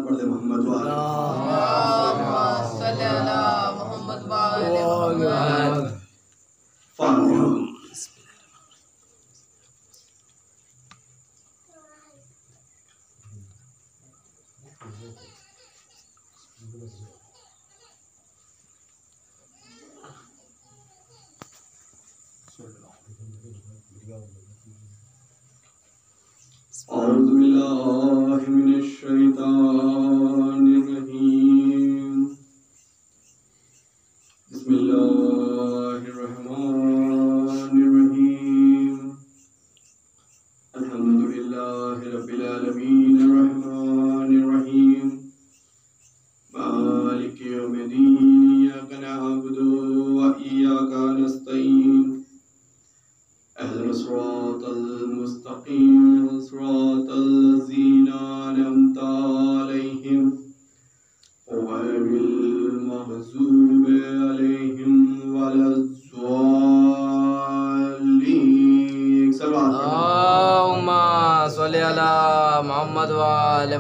पढ़ दे मोहम्मद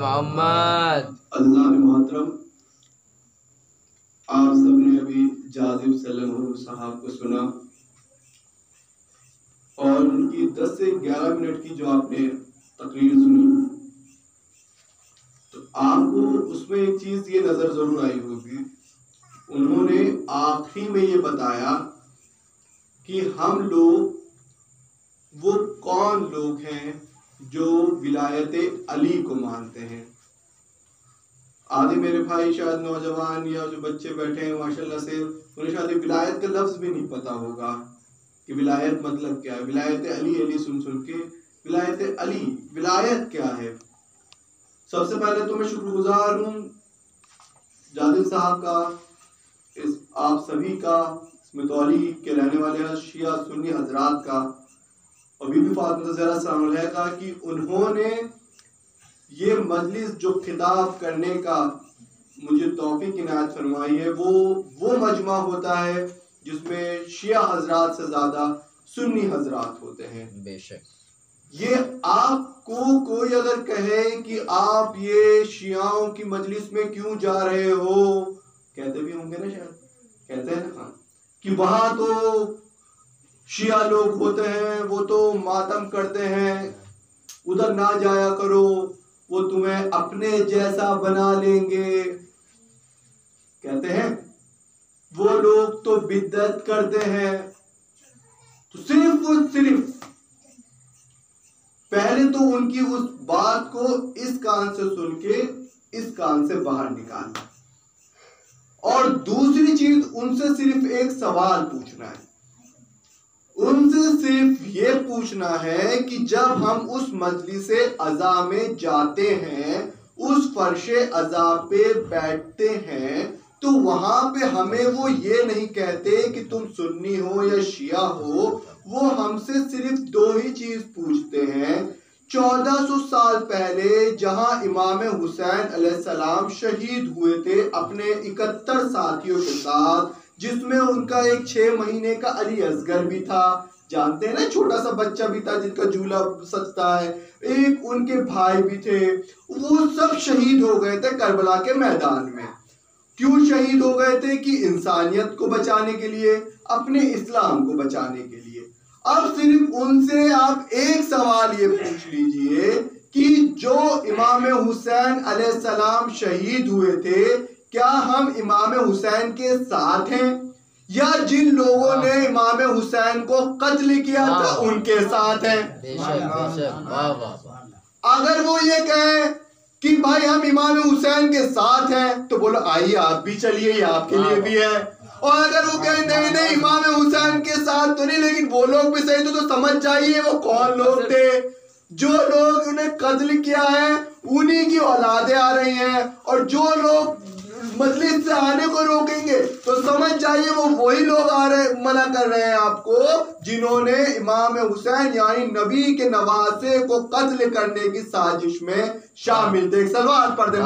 मोहम्मद। अल्लाह ने मोहतरम, आप सबने अभी जाजिब सल्लल्लाहु साहब को सुना और उनकी 10 से 11 मिनट की जो आपने तकरीर सुनी, तो आपको उसमें एक चीज ये नजर जरूर आई होगी, उन्होंने आखिरी में ये बताया कि हम लोग वो कौन लोग हैं जो विलायत अली को मानते हैं। आधे मेरे भाई शायद नौजवान या जो बच्चे बैठे हैं माशाल्लाह से, उन्हें शायद विलायत का लफ्ज भी नहीं पता होगा कि विलायत मतलब क्या है। विलायत अली अली सुन सुन के विलायत अली, विलायत क्या है। सबसे पहले तो मैं शुक्रगुजार हूँ जादिद साहब का, इस आप सभी का, मतौली के रहने वाले शिया सुन्नी हजरात का और बीबी फातिमा ज़हरा सलाम अलैहा का, कि उन्होंने ये मजलिस जो खिताब करने का मुझे तौफीक इनायत फरमाई है, वो मजमा होता है जिसमें शिया हजरात से ज्यादा सुन्नी हजरात होते हैं। बेशक ये आपको कोई अगर कहे कि आप ये शियाओं की मजलिस में क्यों जा रहे हो, कहते भी होंगे ना, शायद कहते हैं ना, कि वहां तो शिया लोग होते हैं, वो तो मातम करते हैं, उधर ना जाया करो, वो तुम्हें अपने जैसा बना लेंगे। कहते हैं वो लोग तो बिद्दत करते हैं। तो सिर्फ पहले तो उनकी उस बात को इस कान से सुन के इस कान से बाहर निकालना, और दूसरी चीज उनसे सिर्फ एक सवाल पूछना है। उनसे सिर्फ ये पूछना है कि जब हम उस मजलिसे अज़ा में जाते हैं, उस फर्शे अज़ा पे बैठते हैं, तो वहां पे हमें वो ये नहीं कहते कि तुम सुन्नी हो या शिया हो, वो हमसे सिर्फ दो ही चीज पूछते हैं। 1400 साल पहले जहां इमाम हुसैन अलैहिस्सलाम शहीद हुए थे अपने 71 साथियों के साथ, जिसमें उनका एक 6 महीने का अली असगर भी था, जानते हैं ना, छोटा सा बच्चा भी था जिनका झूला सजता है, एक उनके भाई भी थे, वो सब शहीद हो गए थे करबला के मैदान में। क्यों शहीद हो गए थे? कि इंसानियत को बचाने के लिए, अपने इस्लाम को बचाने के लिए। अब सिर्फ उनसे आप एक सवाल ये पूछ लीजिए कि जो इमाम हुसैन अलैहिस्सलाम शहीद हुए थे, क्या हम इमाम हुसैन के साथ हैं या जिन लोगों ने इमाम हुसैन को कत्ल किया था उनके साथ हैं? अगर वो ये कहें कि भाई हम इमाम हुसैन के साथ हैं, तो बोलो आइए आप भी चलिए, ये आपके लिए भी है। और अगर वो कहें नहीं नहीं इमाम हुसैन के साथ तो नहीं, लेकिन वो लोग भी सही, तो समझ जाइए वो कौन लोग थे। जो लोग उन्हें कत्ल किया है उन्हीं की औलादें आ रही हैं, और जो लोग मजलिस से आने को रोकेंगे तो समझ जाइए वो वही लोग आ रहे, मना कर रहे हैं आपको, जिन्होंने इमाम हुसैन यानी नबी के नवासे को कत्ल करने की साजिश में शामिल थे। सलवात पढ़ दे।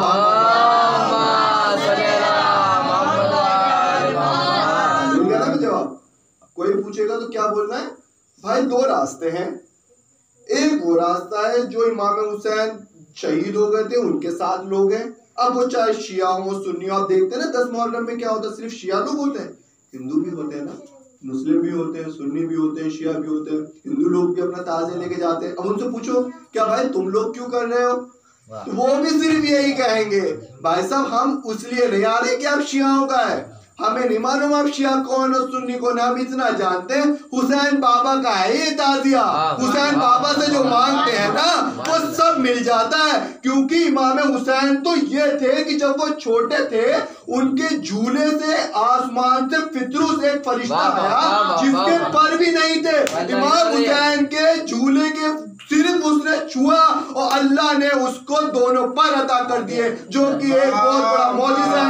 जवाब कोई पूछेगा तो क्या बोलना है भाई? दो रास्ते हैं। एक वो रास्ता है जो इमाम हुसैन शहीद हो गए थे उनके साथ लोग हैं, अब वो चाहे शिया हो सुन्नी हो, आप देखते हैं ना 10 मुहर्रम में क्या होता है, सिर्फ शिया लोग होते हैं, हिंदू भी होते हैं ना, मुस्लिम भी होते हैं, सुन्नी भी होते हैं, शिया भी होते हैं, हिंदू लोग भी अपना ताज़े लेके जाते हैं। अब उनसे पूछो क्या भाई तुम लोग क्यों कर रहे हो, तो वो भी सिर्फ यही कहेंगे भाई साहब हम उसलिए नहीं आ रहे कि आप शियाओं का है, हमें नहीं मालूम आप शिया कौन और सुन्नी कौन, हम इतना जानते हैं हुसैन बाबा का है ये ताजिया, हुसैन बाबा से जो मांगते हैं ना वो सब मिल जाता है। क्योंकि इमाम हुसैन तो ये थे कि जब वो छोटे थे उनके झूले से आसमान से फितरूस एक फरिश्ता आया जिसके पर भी नहीं थे, इमाम हुसैन के झूले के सिर्फ उसने छुआ और अल्लाह ने उसको दोनों पर अता कर दिए, जो कि एक बहुत बड़ा मौजिज़ा है।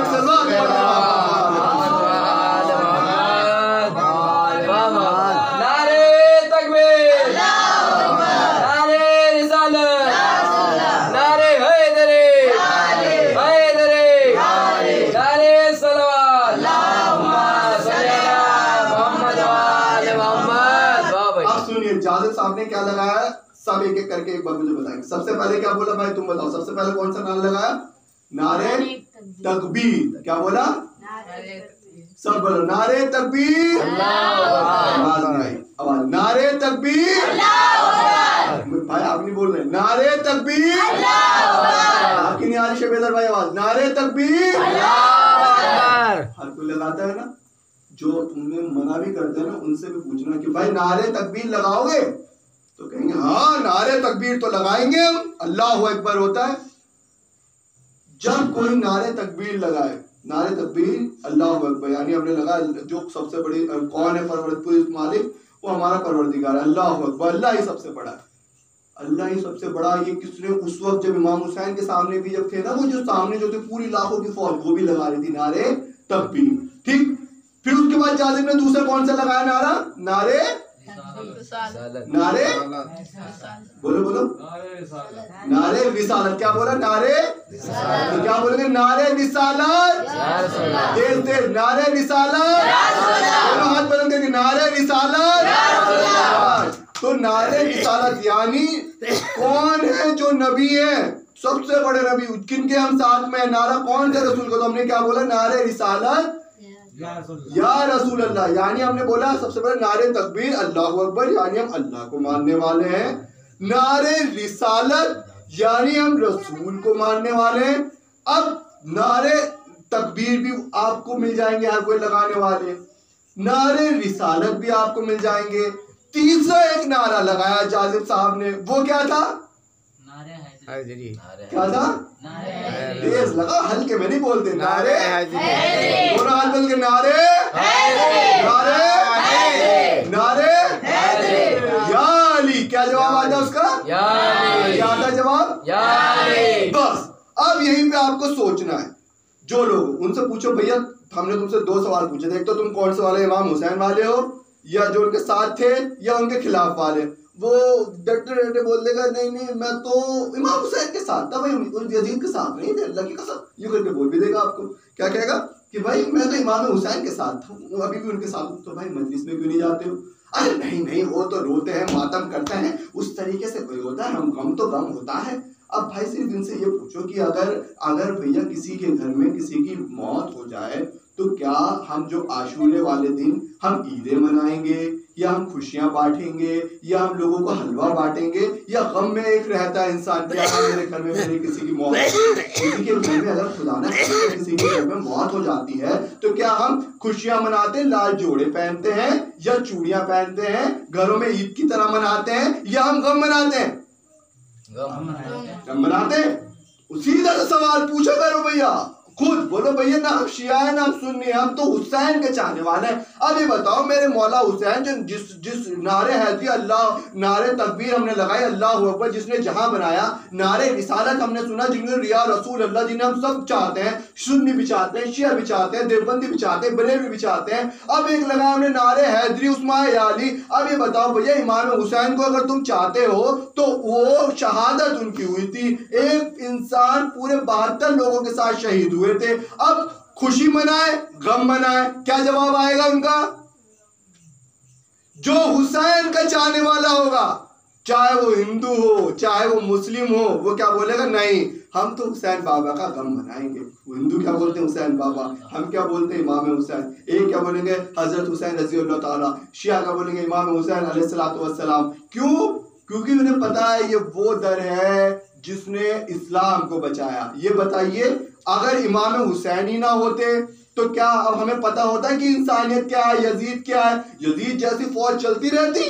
जाजिद साहब ने क्या लगाया, सब एक एक करके एक बार मुझे बताएंगे। सबसे पहले क्या बोला भाई तुम बताओ, सबसे पहले कौन सा नारा लगाया, नारे तकबीर, क्या बोला, सब बोलो नारे तकबीर, आवाज नारे तकबीर, भाई आप नहीं बोल रहे, नारे तकबीर, आपकी नहीं आ रही शेबेदर भाई आवाज, नारे तकबीर, हर कोई लगाता है ना, जो तुम्हें मना भी करते हैं ना उनसे भी पूछना कि भाई नारे तकबीर लगाओगे, तो कहेंगे हाँ नारे तकबीर तो लगाएंगे हम, अल्लाह अकबर होता है। जब कोई नारे तकबीर लगाए, नारे तकबीर अल्लाह अकबर, यानी हमने लगा जो सबसे बड़ी कौन है परवरदिगार मालिक, वो हमारा परवरदिगार है, अल्लाह अकबर, अल्लाह ही सबसे बड़ा है, अल्लाह ही सबसे बड़ा। ये किसने उस वक्त जब इमाम हुसैन के सामने भी जब थे ना, वो जो सामने जो थे पूरी लाखों की फौज, वो भी लगा रही थी नारे तकबीर, ठीक। फिर उसके बाद जाजिम ने दूसरा कौन सा लगाया नारा, नारे नारे बोलो बोलो नारे रिसालत, क्या बोला, नारे तो क्या बोलेंगे, नारे रिसालत, तेज तेज नारे रिसालत, दोनों हाथ बुलंद करके नारे रिसालत। तो नारे रिसालत यानी कौन है जो नबी है, सबसे बड़े नबी, किनके हम साथ में, नारा कौन से रसूल को, तो हमने क्या बोला, नारे रिसालत या रसूल अल्लाह, यानी हमने बोला सबसे पहले नारे तकबीर अल्लाह अकबर, यानी हम अल्लाह को मानने वाले हैं, नारे रिसालत यानी हम रसूल को मानने वाले हैं। अब नारे तकबीर भी आपको मिल जाएंगे, हर कोई लगाने वाले, नारे रिसालत भी आपको मिल जाएंगे। तीसरा एक नारा लगाया जाजिब साहब ने, वो क्या था, क्या था, तेज लगा, हल्के में नहीं बोलते, नारे दोनों हाथ बोल के नारे नारे नारे या अली, क्या जवाब आता है उसका, क्या आता है जवाब, बस। अब यहीं पे आपको सोचना है, जो लोग उनसे पूछो भैया हमने तुमसे 2 सवाल पूछे थे, एक तो तुम कौन से वाले, इमाम हुसैन वाले हो या जो उनके साथ थे या उनके खिलाफ वाले, वो डटे डटे बोल देगा नहीं नहीं मैं तो इमाम हुसैन के साथ था भाई, यजीद के साथ नहीं थे, अल्लाह की कसम, यूं करके बोल भी देगा आपको, क्या कहेगा कि भाई मैं तो इमाम हुसैन के साथ था, वो अभी भी उनके साथ हूँ, तो भाई मजलिस में क्यों नहीं जाते हो, अरे नहीं नहीं वो तो रोते हैं मातम करते हैं, उस तरीके से कोई होता है, हम गम तो गम होता है। अब भाई सिर्फ इनसे ये पूछो कि अगर भैया किसी के घर में किसी की मौत हो जाए तो क्या हम जो आशूरे वाले दिन हम ईदें मनाएंगे या हम खुशियां बांटेंगे या हम लोगों को हलवा बांटेंगे, या गम में एक रहता है इंसान क्या मेरे घर में मेरी किसी की मौत, किसी के घर में अगर खुदा ना किसी के घर में मौत हो जाती है तो क्या हम खुशियां मनाते हैं, लाल जोड़े पहनते हैं या चूड़ियां पहनते हैं, घरों में ईद की तरह मनाते हैं, या हम गम मनाते हैं, गम मनाते हैं। सीधा सा सवाल पूछो करो भैया, खुद बोलो भैया ना हम शिया है ना हम सुन्नी, हम तो हुसैन के चाहने वाले हैं। अब ये बताओ मेरे मौला हुसैन जो जिस नारे हैदरी अल्लाह, नारे तकबीर हमने लगाई अल्लाह अकबर, जिसने जहां बनाया, नारे रिसालत हमने सुना जिन्होंने रिया रसूल अल्लाह, जिन्हें हम सब चाहते हैं, सुन्नी भी चाहते हैं, शिया भी चाहते हैं, देवबंदी भी चाहते हैं, बरेलवी भी चाहते हैं। अब एक लगा हमने नारे हैदरी उस्मान याली। अब ये बताओ भैया इमाम हुसैन को अगर तुम चाहते हो तो वो शहादत उनकी हुई थी, एक इंसान पूरे 72 लोगों के साथ शहीद हुए थे। अब खुशी मनाए गम मनाए, क्या जवाब आएगा उनका, जो हुसैन का चाहने वाला होगा चाहे वो हिंदू हो चाहे वो मुस्लिम हो, वो क्या बोलेगा, नहीं हम तो हुसैन बाबा का गम मनाएंगे। हिंदू क्या बोलते हैं हुसैन बाबा, हम क्या बोलते हैं इमाम हुसैन। एक क्या बोलेंगे हजरत हुसैन रजी अल्लाह ताला, शिया क्या बोलेंगे इमाम हुसैन अलैहिस्सलातु वस्सलाम। क्यों? क्योंकि उन्हें पता है ये वो दर है जिसने इस्लाम को बचाया। ये बताइए अगर इमाम हुसैन ही ना होते तो क्या अब हमें पता होता है कि इंसानियत क्या है, यजीद क्या है? यजीद जैसी फौज चलती रहती,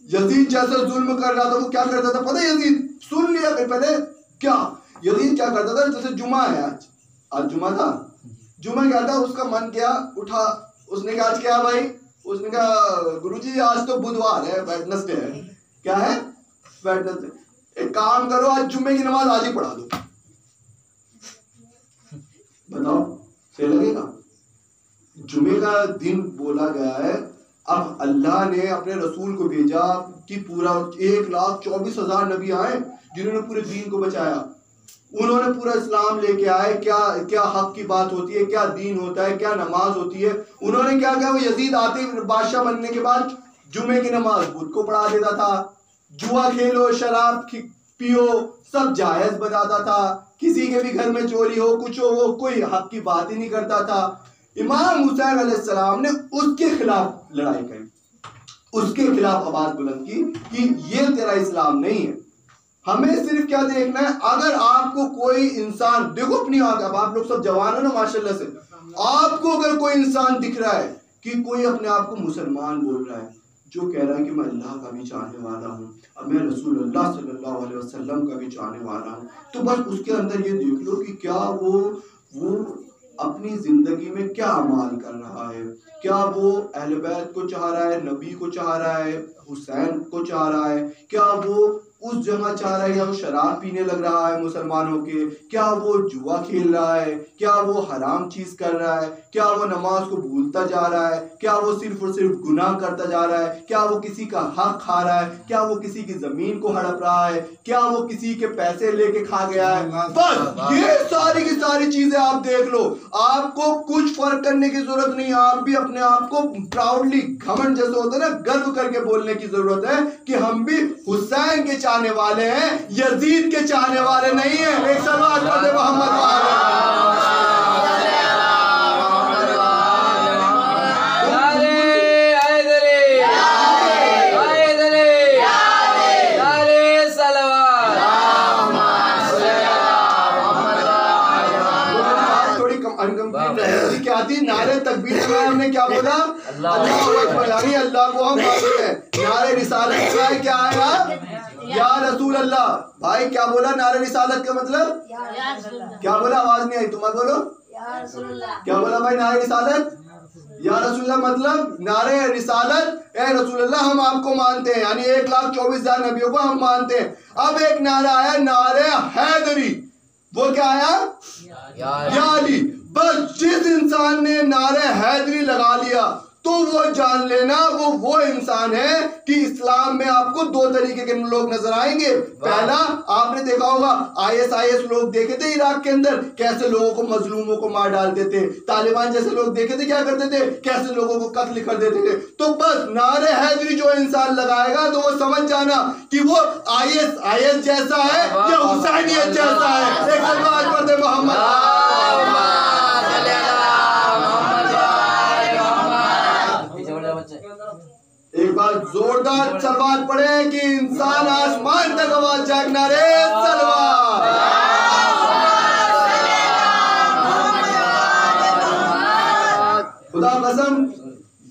यजीद जैसा जुल्म कर रहा था, वो क्या करता था पता है? यजीद सुन लिया पहले क्या यजीद क्या करता था? जैसे जुमा है, आज जुमा था, जुमा क्या था, उसका मन किया उठा, उसने कहा आज क्या भाई, उसने कहा गुरुजी आज तो बुधवार है, वेडनेसडे है। क्या है? वेडनेसडे। एक काम करो आज जुम्मे की नमाज आज ही पढ़ा दो। बताओ सही लगेगा? जुम्मे का दिन बोला गया है। अब अल्लाह ने अपने रसूल को भेजा कि पूरा 1,24,000 नबी आए जिन्होंने पूरे दीन को बचाया। उन्होंने पूरा इस्लाम लेके आए, क्या क्या हक की बात होती है, क्या दीन होता है, क्या नमाज होती है। उन्होंने क्या किया, वो यजीद आते बादशाह बनने के बाद जुम्मे की नमाज बुध को पढ़ा देता था, जुआ खेलो शराब पियो सब जायज बताता था, किसी के भी घर में चोरी हो कुछ हो वो कोई हक की बात ही नहीं करता था। इमाम हुसैन अलैहिस्सलाम ने उसके खिलाफ लड़ाई करी, उसके खिलाफ आवाज बुलंद की कि ये तेरा इस्लाम नहीं है। हमें सिर्फ क्या देखना है, अगर आपको कोई इंसान देखो अपनी आंख, अब आप लोग सब जवान हो ना माशाल्लाह से, आपको अगर कोई इंसान दिख रहा है कि कोई अपने आप को मुसलमान बोल रहा है, जो कह रहा है कि मैं अल्लाह का भी चाहने वाला हूँ, अब मैं रसूलुल्लाह सल्लल्लाहु अलैहि वसल्लम का भी चाहने वाला हूँ, तो बस उसके अंदर ये देख लो कि क्या वो अपनी जिंदगी में क्या अमाल कर रहा है। क्या वो अहले बैत को चाह रहा है, नबी को चाह रहा है, हुसैन को चाह रहा है? क्या वो उस जगह चाह रहा है या वो शराब पीने लग रहा है मुसलमानों के? क्या वो जुआ खेल रहा है? क्या वो हराम चीज कर रहा है? क्या वो नमाज को भूलता जा रहा है? क्या वो सिर्फ और सिर्फ गुनाह करता जा रहा है? क्या वो किसी का हक खा रहा है? क्या वो किसी की जमीन को हड़प रहा है? क्या वो किसी के पैसे लेके खा गया है? बस ये सारी की सारी चीजें आप देख लो, आपको कुछ फर्क करने की जरूरत नहीं है। आप भी अपने आप को प्राउडली, घमंड जैसे होता है ना, गर्व करके बोलने की जरूरत है कि हम भी हुसैन के चाहने वाले हैं, यजीद के चाहने वाले नहीं है। एक सलवात पढ़े मोहम्मद क्या थी? नारे तकबीर में हमने क्या बोला? अल्लाहू अकबर, यानी अल्लाह को हम मानते हैं। नारे रिसालत का क्या आया? या रसूल अल्लाह। भाई क्या बोला नारे रिसालत का मतलब? क्या बोला? आवाज नहीं आई, तुम बोलो क्या बोला भाई? नारे रिसालत या रसूलुल्लाह मतलब नारे रिसालत, ए रसूलुल्लाह हम आपको मानते हैं, यानी 1,24,000 नबियों को हम मानते हैं। अब एक नारा आया नारे हैदरी, वो क्या आया? या अली। बस जिस इंसान ने नारे हैदरी लगा लिया तो वो जान लेना वो इंसान है कि इस्लाम में आपको दो तरीके के लोग नजर आएंगे। पहला आपने देखा होगा ISIS लोग देखे थे इराक के अंदर कैसे लोगों को, मजलूमों को मार डालते थे। तालिबान जैसे लोग देखे थे क्या करते थे, कैसे लोगों को कत्ल कर देते थे। तो बस नारे हैदरी जो इंसान लगाएगा तो वो समझ जाना कि वो ISIS जैसा है या हुसैनियत जैसा है। एक सलवात पढ़ते मोहम्मद। एक बार जोरदार सलवात पढ़े कि इंसान आसमान तक आवाज जागना रे सलवात। खुदा कसम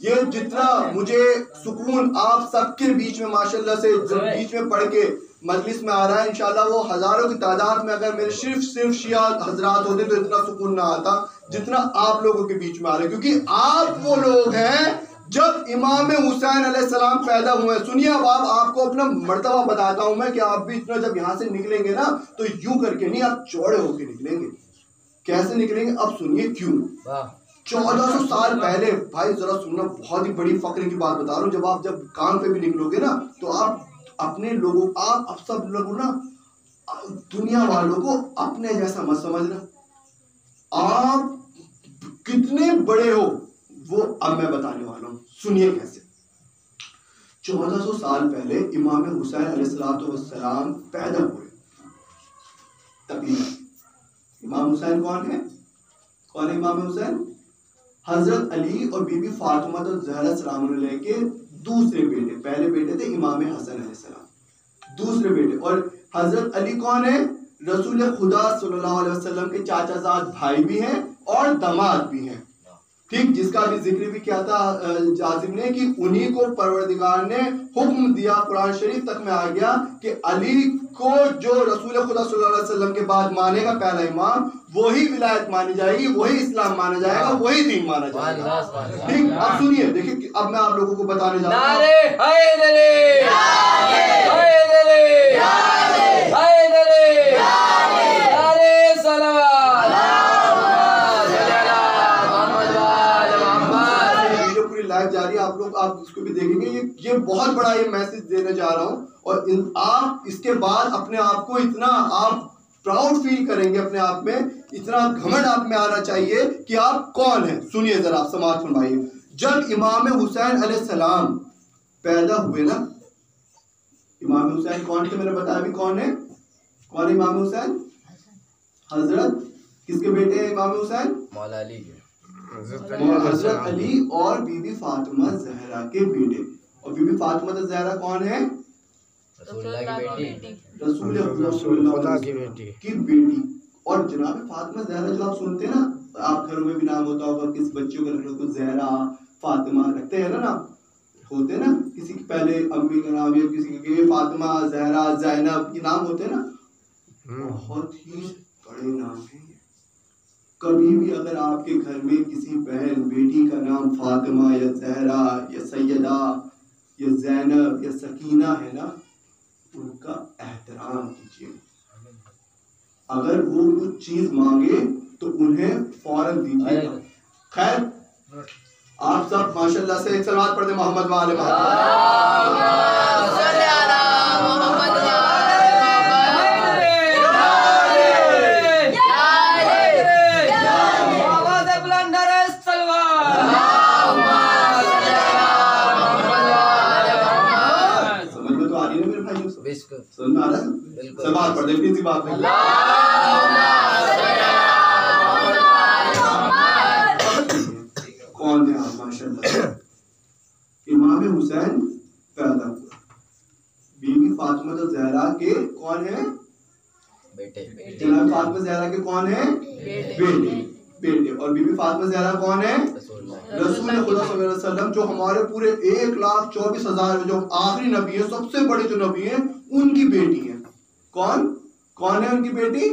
ये जितना मुझे सुकून आप सबके बीच में माशाल्लाह से बीच में पढ़ के मजलिस में आ रहा है, इंशाल्लाह वो हजारों की तादाद में अगर मेरे सिर्फ शिया हजरात होते तो इतना सुकून ना आता जितना आप लोगों के बीच में आ रहा है। क्योंकि आप वो लोग हैं जब इमाम हुसैन अलैहिस्सलाम पैदा हुए। सुनिए अब आपको अपना मर्तबा बताता हूं मैं कि आप भी इतना जब यहाँ से निकलेंगे ना तो यूं करके नहीं, आप चौड़े होके निकलेंगे। कैसे निकलेंगे अब सुनिए क्यों। 1400 साल पहले, भाई जरा सुनना, बहुत ही बड़ी फक्र की बात बता रहा हूँ, जब काम पे भी निकलोगे ना तो आप अपने लोगों, आप सब लोगों ना दुनिया वालों को अपने जैसा मत समझना। आप कितने बड़े हो वो अब मैं बताने वाला हूं, सुनिए कैसे। 1400 साल पहले इमाम हुसैन अलैहिस्सलाम पैदा हुए। तकरीबन। इमाम हुसैन कौन है? कौन है इमाम हुसैन? हजरत अली और बीबी फातिमा तो ज़हरा सलाम अलैहा के दूसरे बेटे, पहले बेटे थे इमाम हसन अलैहिस्सलाम, दूसरे बेटे। और हजरत अली कौन है? रसूल खुदा सल्लल्लाहु अलैहि वसल्लम के चाचाजाद भाई भी हैं और दामाद भी हैं, ठीक, जिसका भी जिक्र भी किया था जाजिम ने कि उन्हीं को परवरदिगार ने हुक्म दिया, कुरान शरीफ तक में आ गया कि अली को जो रसूल खुदा सल्लल्लाहु अलैहि वसल्लम के बाद मानेगा पहला इमाम, वही विलायत मानी जाएगी, वही इस्लाम माना जाएगा, वही दीन माना जाएगा, ठीक। अब सुनिए, देखिए अब मैं आप लोगों को बताने जा रहा हूँ। जारी आप लोग आप इसको भी देखेंगे, ये बहुत बड़ा ये मैसेज देने जा रहा हूँ। और आप इसके बाद अपने आप को इतना आप प्राउड फील करेंगे, अपने आप में इतना घमंड आप में आना चाहिए कि आप कौन हैं। सुनिए जरा, आप समाज फरमाइए। जब इमाम हुसैन अलैहिस्सलाम पैदा हुए ना, इमाम हुसैन कौन थे मैंने बताया अभी, कौन है? कौन है इमाम हुसैन? हजरत किसके बेटे हैं इमाम हुसैन? मौला अली के, हजरत अली और बीबी फातिमा ज़हरा के बेटे। और बीबी फातिमा ज़हरा कौन है? रसूल खुदा की बेटी। और जनाब फातिमा ज़हरा जो आप सुनते हैं ना, आप घरों में भी नाम होता होगा, किस बच्चों का रखते ज़हरा फातिमा रखते हैं ना, होते ना, किसी के पहले अम्मी का नाम या किसी के फातिमा ज़हरा ज़ैनब, ये नाम होते हैं ना, बहुत ही बड़े नाम है। कभी भी अगर आपके घर में किसी बहन बेटी का नाम फातिमा या ज़हरा या सैयदा या ज़ैनब या सकीना है ना, उनका एहतराम कीजिए। अगर वो कुछ चीज मांगे तो उन्हें फौरन दीजिए। खैर, आप सब माशाल्लाह से एक सलावत पढ़ दे मोहम्मद वाले सलावत पढ़ दे, किसी बात नहीं। कौन है आप? माशाल्लाह इमाम हुसैन पैदा हुआ, बीबी फातिमा ज़हरा के कौन है? बेटे। जनाब फातिमा ज़हरा के कौन है? बेटे। और बीबी फातिमा ज़हरा कौन है? रसूल खुदा सल्लल्लाहु अलैहि वसल्लम, जो हमारे पूरे 1,24,000 जो आखिरी नबी है, सबसे बड़े जो नबी हैं, उनकी बेटी है। कौन है उनकी बेटी?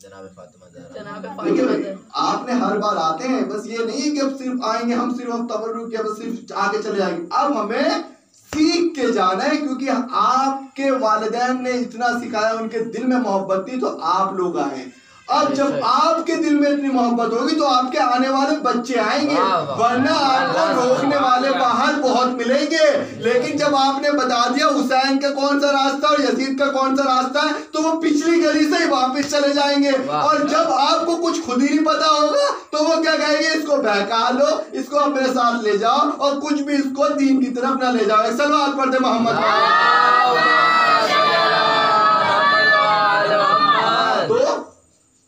जनाब फातिमा ज़हरा। देखिए आपने हर बार आते हैं, बस ये नहीं कि अब सिर्फ आएंगे हम सिर्फ तबर्रुक या बस सिर्फ आगे चले जाएंगे। अब हमें सीख के जाना है, क्योंकि आपके वालिदैन ने इतना सिखाया, उनके दिल में मोहब्बत थी तो आप लोग आए। अब जब आपके दिल में इतनी मोहब्बत होगी तो आपके आने वाले बच्चे आएंगे, वरना आपको रोकने वाले बाहर बहुत मिलेंगे। लेकिन जब आपने बता दिया हुसैन का कौन सा रास्ता और यजीद का कौन सा रास्ता है, तो वो पिछली गली से ही वापस चले जाएंगे। और जब आपको कुछ खुद ही नहीं पता होगा तो वो क्या कहेंगे, इसको बहका लो, इसको अपने साथ ले जाओ और कुछ भी इसको दीन की तरफ ना ले जाओ। सलवात पढ़ दे मोहम्मद।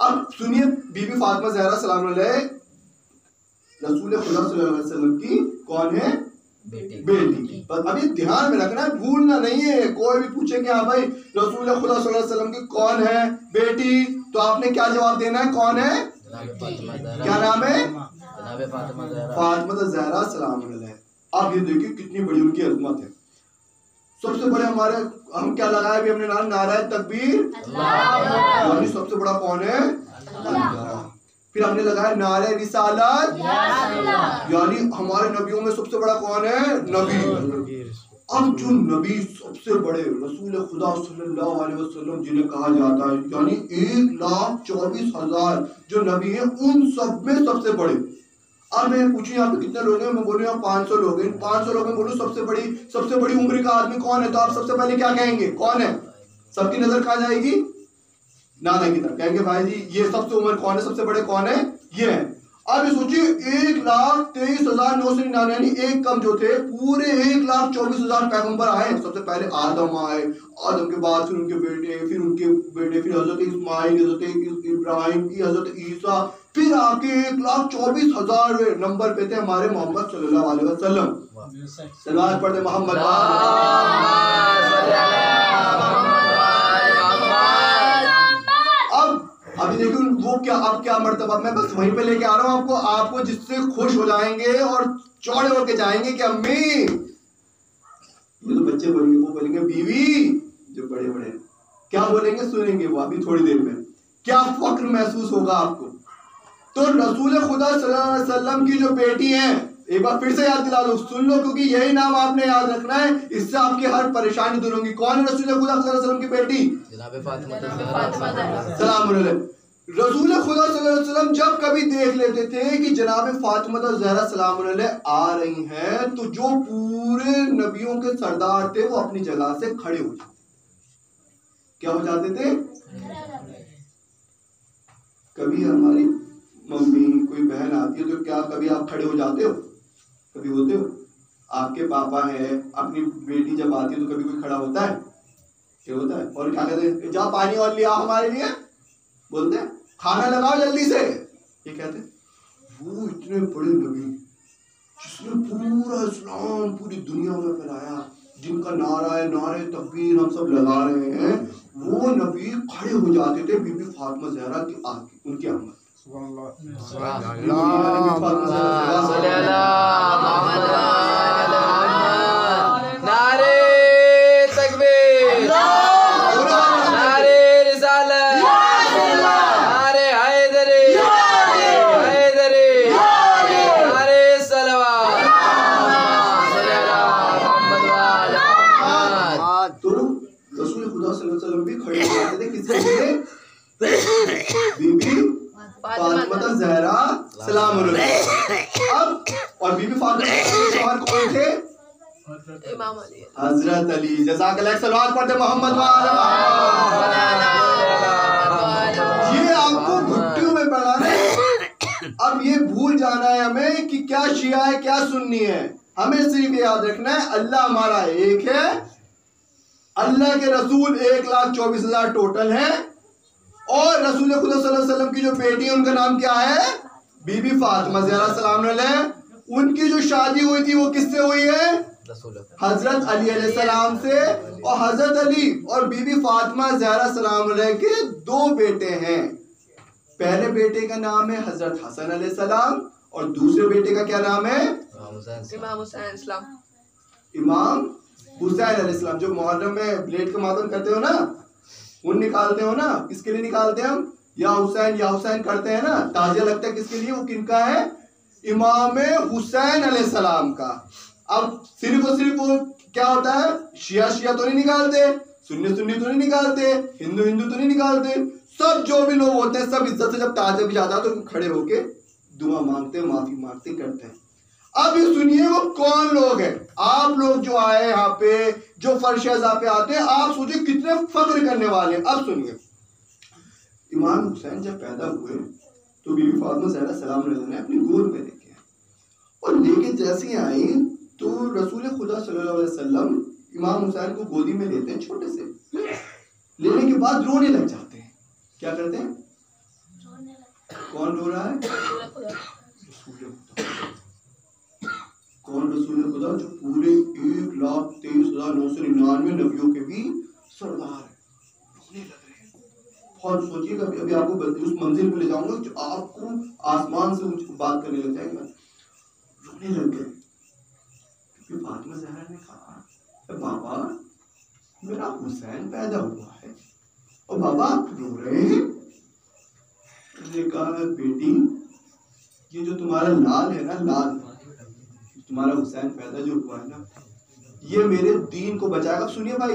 अब सुनिए, बीबी फातिमा ज़हरा सलाम अलैहा रसूल खुदा सल्लल्लाहु अलैहि वसल्लम की कौन है? बेटी। पर अभी ध्यान में रखना, भूलना नहीं है। कोई भी पूछे कि हाँ भाई रसूल खुदा सल्लल्लाहु अलैहि वसल्लम की कौन है बेटी, तो आपने क्या जवाब देना है? कौन है? क्या नाम है? फातिमा ज़हरा सलाम अलैहा। अब ये देखिए कितनी बड़ी उनकी अज़मत है। सबसे बड़े हमारे हम क्या लगाया भी हमने नारा तकबीर, यानी सबसे बड़ा कौन है? अल्लाह। फिर हमने लगाया नारे रिसालत, यानी हमारे नबियों में सबसे बड़ा कौन है? नबी। अब जो नबी सबसे बड़े रसूल खुदा सल्लल्लाहु अलैहि वसल्लम जिन्हें कहा जाता है, यानी 1,24,000 जो नबी हैं, उन सब में सबसे बड़े। अब मैं पूछूं यहाँ पे कितने लोग हैं, मैं बोलूँ यहाँ 500 लोग हैं। 500 लोग में बोलूँ सबसे बड़ी उम्र का आदमी कौन है, तो आप सबसे पहले क्या कहेंगे? कौन है? सबकी नजर कहाँ जाएगी? नाना की तरफ। कहेंगे भाई जी ये सबसे उम्र कौन है, सबसे बड़े कौन है? ये है। अब ये सोचिए 1,23,999 यानी एक कम जो थे पूरे 1,24,000 पैगंबर आए। सबसे पहले आदम आए, आदम के बाद फिर उनके बेटे, फिर हजरत इस्माइल, हजरत इब्राहिम की, हजरत ईसा, फिर आके 1,24,000 नंबर पे थे हमारे मोहम्मद सल्लल्लाहु अलैहि वसल्लम। सलवात पढ़ते मोहम्मद। अभी देखो वो क्या, अब क्या मर्तबा, मैं बस वहीं पे लेके आ रहा हूँ आपको जिससे खुश हो जाएंगे और चौड़े होके जाएंगे कि अम्मी, ये तो बच्चे बोलेंगे, वो बोलेंगे बीवी, जो बड़े बड़े क्या बोलेंगे सुनेंगे वो अभी थोड़ी देर में, क्या फक्र महसूस होगा आपको। तो रसूल खुदा सल्लल्लाहु अलैहि वसल्लम की जो बेटी है, एक बार फिर से याद दिला दो, सुन लो, क्योंकि यही नाम आपने याद रखना है, इससे आपकी हर परेशानी दूर होगी। कौन है रसूल खुदा सल्लल्लाहु अलैहि वसल्लम की बेटी? जनाब फातिमा सलाम अलैहा। रसूल खुदा सल्लल्लाहु अलैहि वसल्लम जब कभी देख लेते थे कि जनाब फातिमा ज़हरा सलाम अलैहा आ रही हैं, तो जो पूरे नबियों के सरदार थे वो अपनी जगह से खड़े हो जाते। क्या हो जाते थे? कभी हमारी मम्मी कोई बहन आती है तो क्या कभी आप खड़े हो जाते हो? कभी होते हो? आपके पापा है, अपनी बेटी जब आती है तो कभी कोई खड़ा होता है? क्या होता है? और क्या कहते हैं, जा पानी और लिया हमारे लिए, बोलते हैं खाना लगाओ जल्दी से, ये कहते हैं। वो इतने बड़े नबी जिसने पूरा इस्लाम पूरी दुनिया में फैलाया, जिनका नारा है नारे तकबीर हम सब लगा रहे हैं, वो नबी खड़े हो जाते थे बीबी फातिमा ज़हरा की आके, उनकी आमद। नारे तकबीर, नारे रिसालत, नारे हैदरी, हैदरी, नारे सलवात। तो रसूल खुदा सल्लल्लाहु अलैहि वसल्लम भी खड़े हो जाते थे, किसके लिए? बीबी फातिमा ज़हरा सलाम अलैहा। अब और बीबी फातिमा शौहर कौन थे? इमाम अली, हजरत अली। जज़ाकल्लाह, सलवात पढ़ते मोहम्मद। ये आपको घुट्टियों में पढ़ाना है। अब ये भूल जाना है हमें कि क्या शिया है क्या सुन्नी है। हमें सिर्फ याद रखना है अल्लाह हमारा एक है, अल्लाह के रसूल 1,24,000 टोटल हैं, और रसूल खुदा सल्लल्लाहु अलैहि वसल्लम की जो बेटी है उनका नाम क्या है? बीबी फातिमा ज़हरा सलाम अलैहा। उनकी जो शादी हुई थी वो किससे हुई है? हजरत अली अलैहिस्सलाम से। और हजरत अली और बीबी फातिमा ज़हरा सलाम अलैहा के दो बेटे हैं। पहले बेटे का नाम है हजरत हसन अलैहिस्सलाम और दूसरे बेटे का क्या नाम है? इमाम हुसैन इस्लाम। इमाम हुसैन अलैहिस्सलाम। जो मुहर्रम में ब्लेड का मातम करते हो ना, उन निकालते हो ना, किसके लिए निकालते हैं हम? या हुसैन करते हैं ना, ताजिया लगता है किसके लिए? वो किनका है? इमाम हुसैन अलैहिस्सलाम का। अब सिर्फ और सिर्फ वो क्या होता है, शिया तो नहीं निकालते, सुन्नी तो नहीं निकालते, हिंदू तो नहीं निकालते, सब जो भी लोग होते हैं सब इज्जत से जब ताजिया भी जाता है तो खड़े होके दुआ मांगते, माफी मांगते करते हैं। अब ये सुनिए वो कौन लोग हैं। आप लोग जो आए यहाँ पे, जो फर्श अज़ा पे आते हैं, आप सोचिए कितने फख्र करने वाले हैं। अब सुनिए, इमाम हुसैन जब पैदा हुए तो बीबी फातिमा ज़हरा सलाम अलैहा ने अपनी गोद में लेके आए, और लेके जैसे ही आई तो रसूल खुदा सल्लल्लाहु अलैहि वसल्लम इमाम हुसैन को गोदी में लेते हैं, छोटे से लेने के बाद रोने लग जाते हैं। क्या करते हैं? कौन रो रहा है? कौन? रसूल खुदा जो पूरे 1,23,999 नबियों के भी सरदार है, रोने लग रहे हैं। बहुत सोचिएगा, अभी आपको उस मंजिल पे ले जाऊंगा जो आपको आसमान से बात करने लग जाएगा। रोने लग गए। फातिमा ज़हरा ने कहा, बाबा मेरा हुसैन पैदा हुआ है और बाबा आप रो रहे हैं। उसने कहा, बेटी ये जो तुम्हारा लाल है ना, लाल तुम्हारा हुसैन पैदा जो हुआ है ना, ये मेरे दीन को बचाएगा। सुनिए भाई,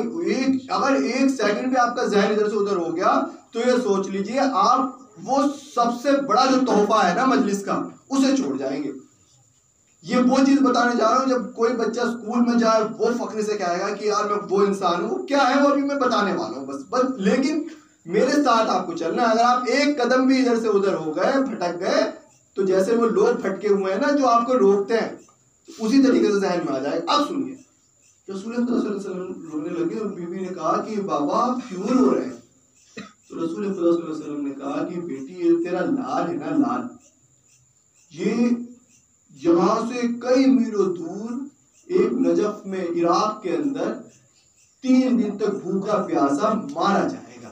अगर एक सेकंड भी आपका ज़हन इधर से उधर हो गया तो ये सोच लीजिए आप वो सबसे बड़ा जो तोहफा है ना मजलिस का, उसे छोड़ जाएंगे। ये वो चीज बताने जा रहा हूँ, जब कोई बच्चा स्कूल में जाए वो फख्र से कहेगा कि यार मैं वो इंसान हूँ। क्या है वो अभी मैं बताने वाला हूँ बस। लेकिन मेरे साथ आपको चलना है। अगर आप एक कदम भी इधर से उधर हो गए, भटक गए, तो जैसे वो लोग भटके हुए हैं ना जो आपको रोकते हैं, उसी तरीके से जहन में आ जाए। अब सुनिए, रसूल खुदा सल्लल्लाहु अलैहि वसल्लम रोने लगे और बीवी ने कहा कि बाबा आप क्यों रो रहे हैं? तो रसूल खुदा सल्लल्लाहु अलैहि वसल्लम ने कहा कि बेटी ये तेरा लाल है ना, लाल, ये यहाँ से कई मीलों दूर एक नजफ में इराक के अंदर 3 दिन तक भूखा प्यासा मारा जाएगा।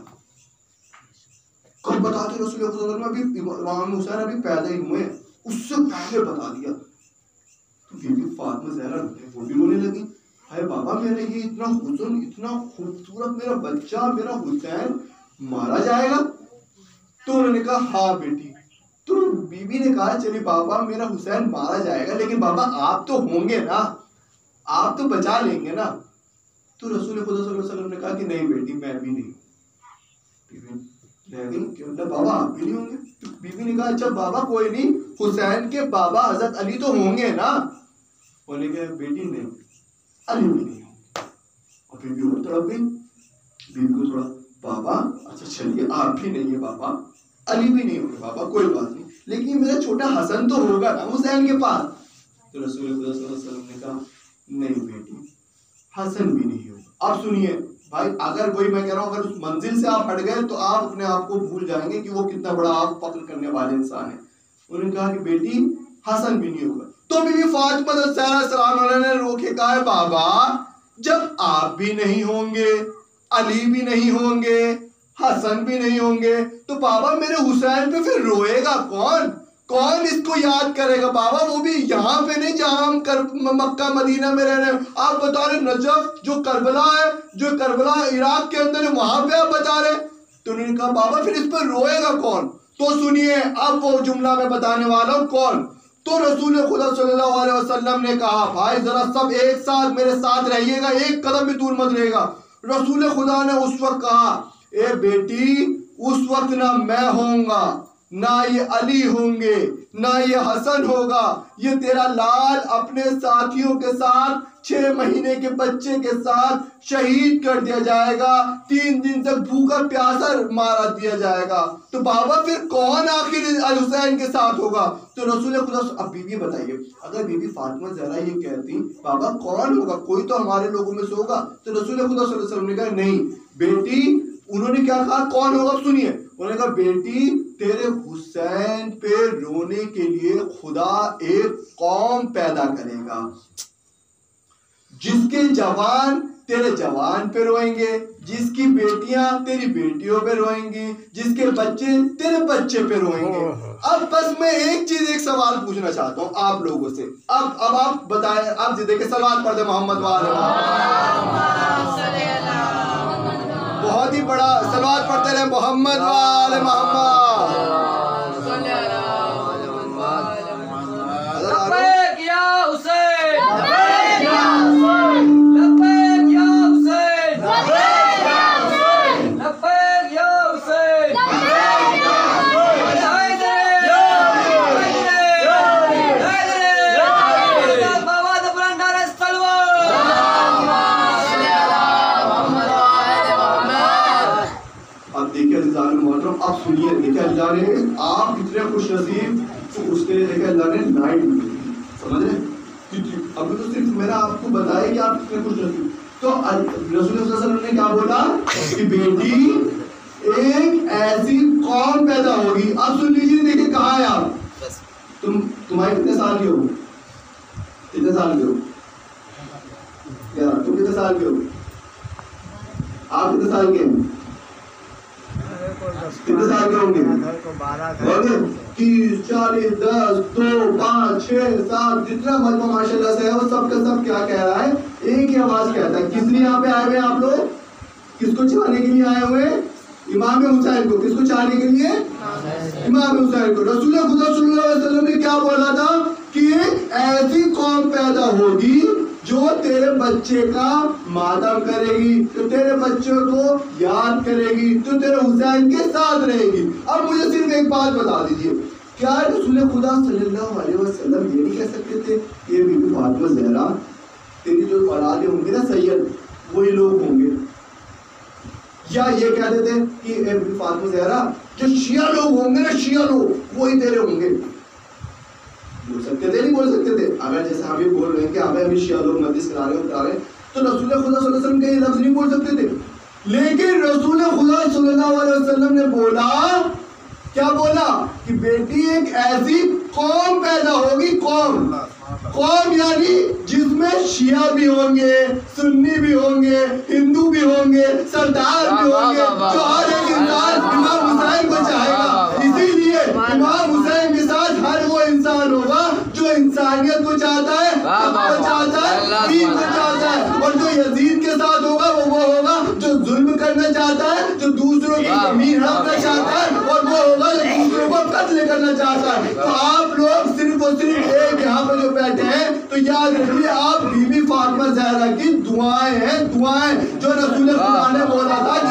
कब बताते रसूल खुदा अभी इमाम हुसैन अभी पैदा ही हुए, उससे पहले बता दिया। तो बीबी फातिमा ज़हरा वो भी रोने लगी, हाय बाबा मेरे ये इतना हुस्न, इतना खूबसूरत मेरा बच्चा, मेरा हुसैन मारा जाएगा? तो उन्होंने कहा हाँ बेटी। तो बीबी ने कहा चलिए बाबा मेरा हुसैन मारा जाएगा, लेकिन बाबा आप तो होंगे ना, आप तो बचा लेंगे ना? तो रसूल खुदा सल्लल्लाहु अलैहि वसल्लम ने कहा कि नहीं बेटी मैं भी नहीं। बीबी रह गई कि मतलब बाबा आप भी नहीं होंगे? तो बीबी ने कहा अच्छा बाबा कोई नहीं, हुसैन के बाबा हजरत अली तो होंगे ना? बोले कि बेटी नहीं, अली भी नहीं होंगे। और बीबी और तड़प गई। बीबी को थोड़ा बाबा अच्छा चलिए आप भी नहीं है बाबा, अली भी नहीं होंगे बाबा, कोई बात नहीं, लेकिन मेरा छोटा हसन तो होगा ना हुसैन के पास। तो रसूल खुदा सल्लल्लाहु अलैहि वसल्लम ने कहा नहीं बेटी, हसन भी नहीं होगा। अब सुनिए भाई, अगर वही मैं कह रहा हूँ, अगर उस मंजिल से आप हट गए तो आप अपने आप को भूल जाएंगे कि वो कितना बड़ा आप फख्र करने वाले इंसान है। उन्होंने कहा कि बेटी हसन भी नहीं होगा। तो बीबी फातिमा ज़हरा ने रोके कहा बाबा जब आप भी नहीं होंगे, अली भी नहीं होंगे, हसन भी नहीं होंगे, तो बाबा मेरे हुसैन पे फिर रोएगा कौन? कौन इसको याद करेगा बाबा? वो भी यहाँ पे नहीं जहाँ हम मक्का मदीना में रह रहे हैं। आप बता रहे नजफ जो करबला है, जो करबला इराक के अंदर है, वहां पे आप बता रहे। तो उन्होंने कहा बाबा फिर इस पर रोएगा कौन? तो सुनिए अब वो जुमला मैं बताने वाला हूँ कौन। तो रसूल खुदा सल्लल्लाहु अलैहि वसल्लम ने कहा भाई जरा सब एक साथ मेरे साथ रहिएगा, एक कदम भी दूर मत रहेगा। रसूल खुदा ने उस वक्त कहा ए बेटी उस वक्त ना मैं होऊंगा, ना ये अली होंगे, ना ये हसन होगा, ये तेरा लाल अपने साथियों के साथ 6 महीने के बच्चे के साथ शहीद कर दिया जाएगा, 3 दिन तक भूखा प्यासा मारा दिया जाएगा। तो बाबा फिर कौन आखिर हुसैन के साथ होगा? तो रसूल खुदा, अब बीबी बताइए, अगर बीबी फातिमा ज़हरा ये कहती बाबा कौन होगा, कोई तो हमारे लोगों में से होगा, तो रसूल खुदा सल्लल्लाहु अलैहि वसल्लम ने कहा नहीं बेटी, उन्होंने क्या कहा कौन होगा सुनिए, उन्होंने कहा बेटी तेरे हुसैन पे रोने के लिए खुदा एक कौम पैदा करेगा, जिसके जवान तेरे जवान पे रोएंगे, जिसकी बेटियां तेरी बेटियों पे रोएंगी, जिसके बच्चे तेरे बच्चे पे रोएंगे। अब बस मैं एक सवाल पूछना चाहता हूँ आप लोगों से। अब आप बताएं, आप देखिए सलात पढ़ दे मोहम्मद वाले, बहुत ही बड़ा सलात पढ़ते रहे मोहम्मद वाले मोहम्मद। अब सुनिए, देखिए अल्लाह ने आप इतने खुश नसीब, तो उसके लिए देखिए अल्लाह ने नाइट समझ रहे। अभी तो सिर्फ मैंने आपको बताया कि आप इतने खुश नसीब। तो रसूल सल्लल्लाहु अलैहि वसल्लम ने क्या बोला कि बेटी एक ऐसी कौम पैदा होगी। अब सुन लीजिए, देखिए कहा है आप, तुम्हारे कितने साल के हो? कितने साल के हो? क्या तुम कितने साल के हो? आप कितने साल के हैं? कितने साल के होंगे? 30, 40, 10, 2, 5, 6, 7 जितना मजमा माशाल्लाह से है वो सब का सब क्या कह रहा है? एक ही आवाज कहता है। किस लिए यहाँ पे आए हुए आप लोग? किसको चाहने के लिए आए हुए? इमाम हुसैन को। किसको चाहने के लिए? इमाम हुसैन को। रसूल खुदा सल्लल्लाहु अलैहि वसल्लम ने क्या बोला था कि ऐसी कौम पैदा होगी जो तेरे बच्चे का मातम करेगी, तो तेरे बच्चों को याद करेगी, तो तेरे हुसैन के साथ रहेगी। अब मुझे सिर्फ एक बात बता दीजिए, क्या रसूल खुदा सल्लल्लाहु अलैहि वसल्लम ये नहीं कह सकते थे कि बीबी फातिमा ज़हरा तेरी जो औलाद होंगे ना सैयद वही लोग होंगे, या ये कह देते कि बीबी फातिमा ज़हरा जो शिया लोग होंगे ना, शिया लोग वही तेरे होंगे? अब ये बोल रहे हैं कि अभी शिया लोग मजलिस करा रहे हैं, तो रसूल खुदा सल्लल्लाहु अलैहि वसल्लम के ये लफ्ज नहीं बोल सकते थे। लेकिन रसूल खुदा सल्लल्लाहु अलैहि वसल्लम ने बोला, क्या बोला कि बेटी एक ऐसी कौम पैदा होगी, कौम यानी जिसमें शिया भी होंगे, सुन्नी भी होंगे, हिंदू भी होंगे, सरदार भी होंगे, जो हर एक इंसान इमाम हुसैन को चाहेगा। इसीलिए इमाम हुसैन के साथ हर वो इंसान होगा जो इंसानियत को चाहता है, को चाहता है, दीन को चाहता है। और जो यजीद के साथ होगा वो होगा जो जुल्म करना चाहता है, जो दूसरों की जमीन हड़पना चाहता है, और वो होगा जो दूसरों को कत्ल करना चाहता है। तो आप लोग सिर्फ और सिर्फ एक यहाँ पर जो बैठे हैं, तो याद रखिए आप बीबी फातिमा ज़हरा की दुआएं हैं, दुआएं जो रसूल खुदा ने बोला था कि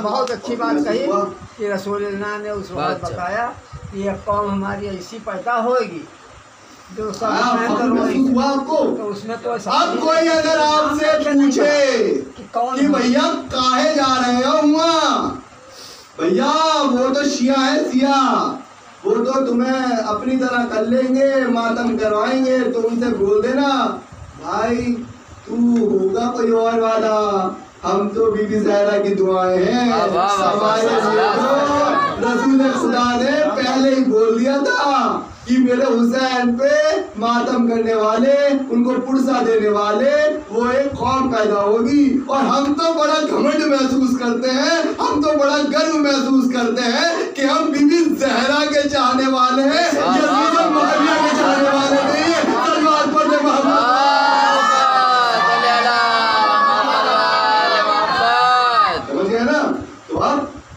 बहुत अच्छी बात कही कि रसूलुल्लाह ने उस वक्त बताया कि यह कौम हमारी ऐसी पैदा होगी जो आपको। तो उसमें तो अब कोई अगर आपसे पूछे कि भैया काहे जा रहे हो वहाँ, भैया वो तो शिया है, शिया वो तो तुम्हें अपनी तरह कर लेंगे, मातम करवाएंगे, तो उनसे बोल देना भाई तू होगा कोई और वाला, हम तो बीबी ज़हरा की दुआएं हैं। हमारे रसूल खुदा ने पहले ही बोल दिया था कि मेरे हुसैन पे मातम करने वाले, उनको पुरसा देने वाले वो एक कौम पैदा होगी। और हम तो बड़ा घमंड महसूस करते हैं, हम तो बड़ा गर्व महसूस करते हैं कि हम बीबी ज़हरा के चाहने वाले हैं, यजीद और मुआविया के चाहने वाले नहीं है। सल्लल्लाहु अलैहि वसल्लम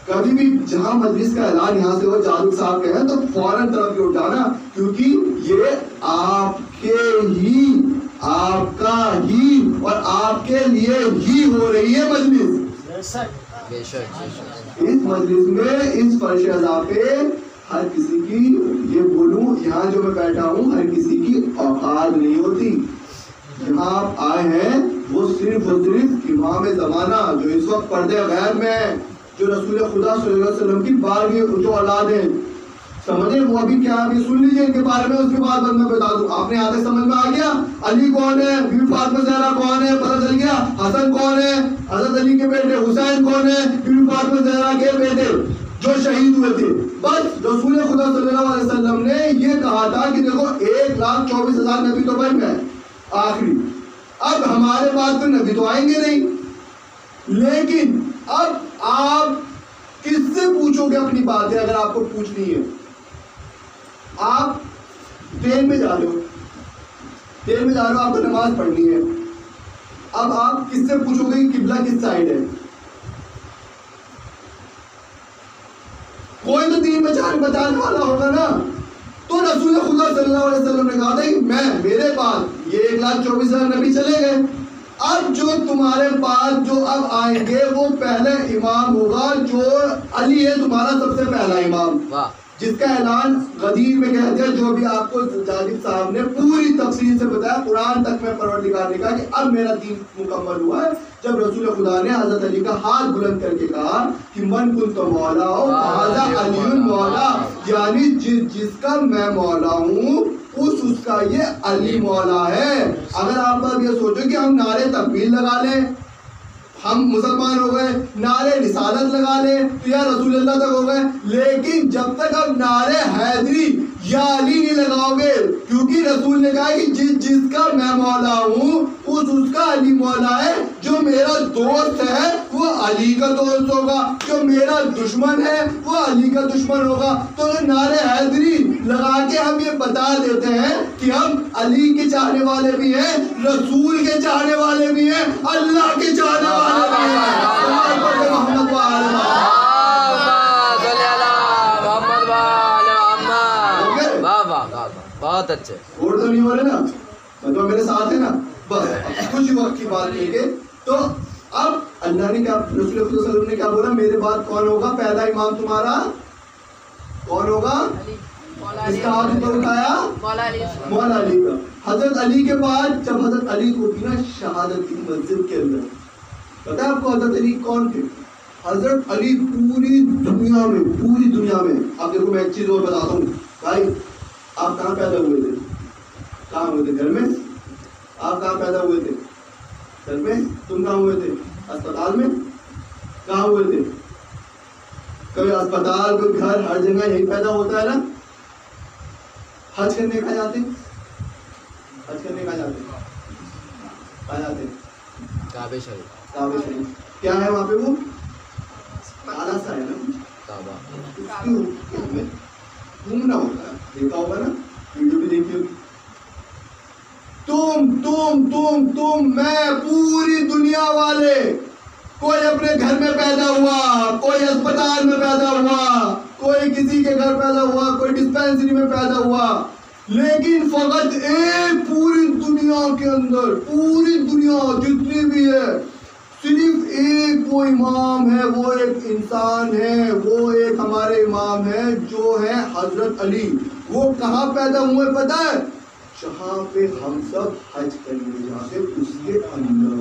कभी भी जहां मजलिस का ऐलान यहाँ से हो जालूक साहब के हैं तो फौरन तरफ की उठाना, क्योंकि ये आपके ही, आपका ही और आपके लिए ही हो रही है मजलिस। इस मजलिस में इस फर्श अज़ा पे हर किसी की, ये बोलूं यहाँ जो मैं बैठा हूँ, हर किसी की औकात नहीं होती। यहाँ आप आए हैं वो सिर्फ और सिर्फ इमाम ज़माना जो इस वक्त पर्दे गैर में, जो रसूल खुदा सल्लल्लाहु अलैहि वसल्लम की बारहवीं जो औलाद है, समझे वो अभी क्या है सुन लीजिए इनके बारे में, उसके बाद मैं बता दूं। आपने यहाँ तक समझ में आ गया अली कौन है, बीबी फातिमा ज़हरा कौन है, पता चल गया हसन कौन है, हज़रत अली के बेटे, हुसैन कौन है, बीबी फातिमा ज़हरा के बेटे जो शहीद हुए थे। बस रसूल खुदा सल्लल्लाहु अलैहि वसल्लम ने ये कहा था कि देखो 1,24,000 नबी तो बन गए आखिरी, अब हमारे बाद तो नबी तो आएंगे नहीं, लेकिन अब आप किससे पूछोगे अपनी बातें अगर आपको पूछनी है? आप ट्रेन में जा रहे हो, आपको नमाज पढ़नी है, अब आप किससे पूछोगे कि किबला किस साइड है? कोई तो दीन बताने वाला होगा ना। तो रसूल खुदा सल्लल्लाहु अलैहि वसल्लम ने कहा था कि मेरे पास ये 1,24,000 नबी चले गए, अब जो तुम्हारे पास जो अब आएंगे वो पहले इमाम होगा जो अली है, तुम्हारा सबसे पहला इमाम, जिसका ऐलान गदीर में कहते हैं, जो भी आपको जालिब साहब ने पूरी तफसील से बताया कुरान तक में परवरदिगार ने कहा कि अब मेरा दीन मुकम्मल हुआ है। जब रसूल खुदा ने हज़रत अली का हाथ बुलंद करके कहा कि मन कुंत मौला हो हाज़ा अलीयुन मौला, यानी जिसका मैं मौला हूँ उसका ये अली मौला है। अगर आप अब ये सोचो कि हम नारे तकबीर लगा लें, हम मुसलमान हो गए, नारे रिसालत लगा ले तो या रसूलुल्लाह तक हो गए, लेकिन जब तक आप नारे हैदरी या अली नहीं लगाओगे, क्योंकि रसूल ने कहा कि जिसका मैं मौला हूँ उसका अली मौला है, जो मेरा दोस्त है वो अली का दोस्त होगा, जो मेरा दुश्मन है वो अली का दुश्मन होगा। तो नारे हैदरी लगा के हम ये बता देते हैं कि हम अली के चाहने वाले भी हैं, रसूल के चाहने वाले भी हैं, अल्लाह के चाहने वाले भी हैं। मोहम्मद बहुत अच्छे। और तो नहीं हो रहे ना, मतलब मेरे साथ है ना, बस कुछ वक्त की बात लेके। तो अब अल्लाह ने क्या, रसूल सल्लल्लाहु अलैहि वसल्लम ने क्या बोला, मेरे बाद कौन होगा पहला इमाम तुम्हारा, कौन होगा? इसका हाथ ऊपर उठाया, मौला अली का। हजरत अली के बाद जब हजरत अली को भी ना शहादत की मस्जिद के अंदर, पता है आपको हजरत अली कौन थे? हजरत अली पूरी दुनिया में, अब देखो मैं एक चीज और बताता हूँ भाई, आप कहाँ पैदा हुए थे? कहाँ हुए थे? घर में। आप कहाँ पैदा हुए थे? घर में। तुम कहाँ हुए थे? अस्पताल में। कहाँ हुए थे? कोई अस्पताल, कोई घर, हर जगह यही पैदा होता है ना। हज करने कहाँ जाते? हज करने कहाँ जाते? कहाँ जाते? काबे शरीफ। काबे शरीफ क्या है वहाँ पे? वो आला सा है ना काबा, घूमना होता है, देखा होगा ना, वीडियो भी देखी होगी। तुम मैं, पूरी दुनिया वाले, कोई अपने घर में पैदा हुआ, कोई अस्पताल में पैदा हुआ, कोई किसी के घर पैदा हुआ, कोई डिस्पेंसरी में पैदा हुआ, लेकिन फकत एक पूरी दुनिया के अंदर, पूरी दुनिया जितनी भी है, सिर्फ एक वो इमाम है, वो एक इंसान है, वो एक हमारे इमाम है जो है हजरत अली। वो कहाँ पैदा हुए पता है? जहाँ पे हम सब हज करने जाते उसके अंदर।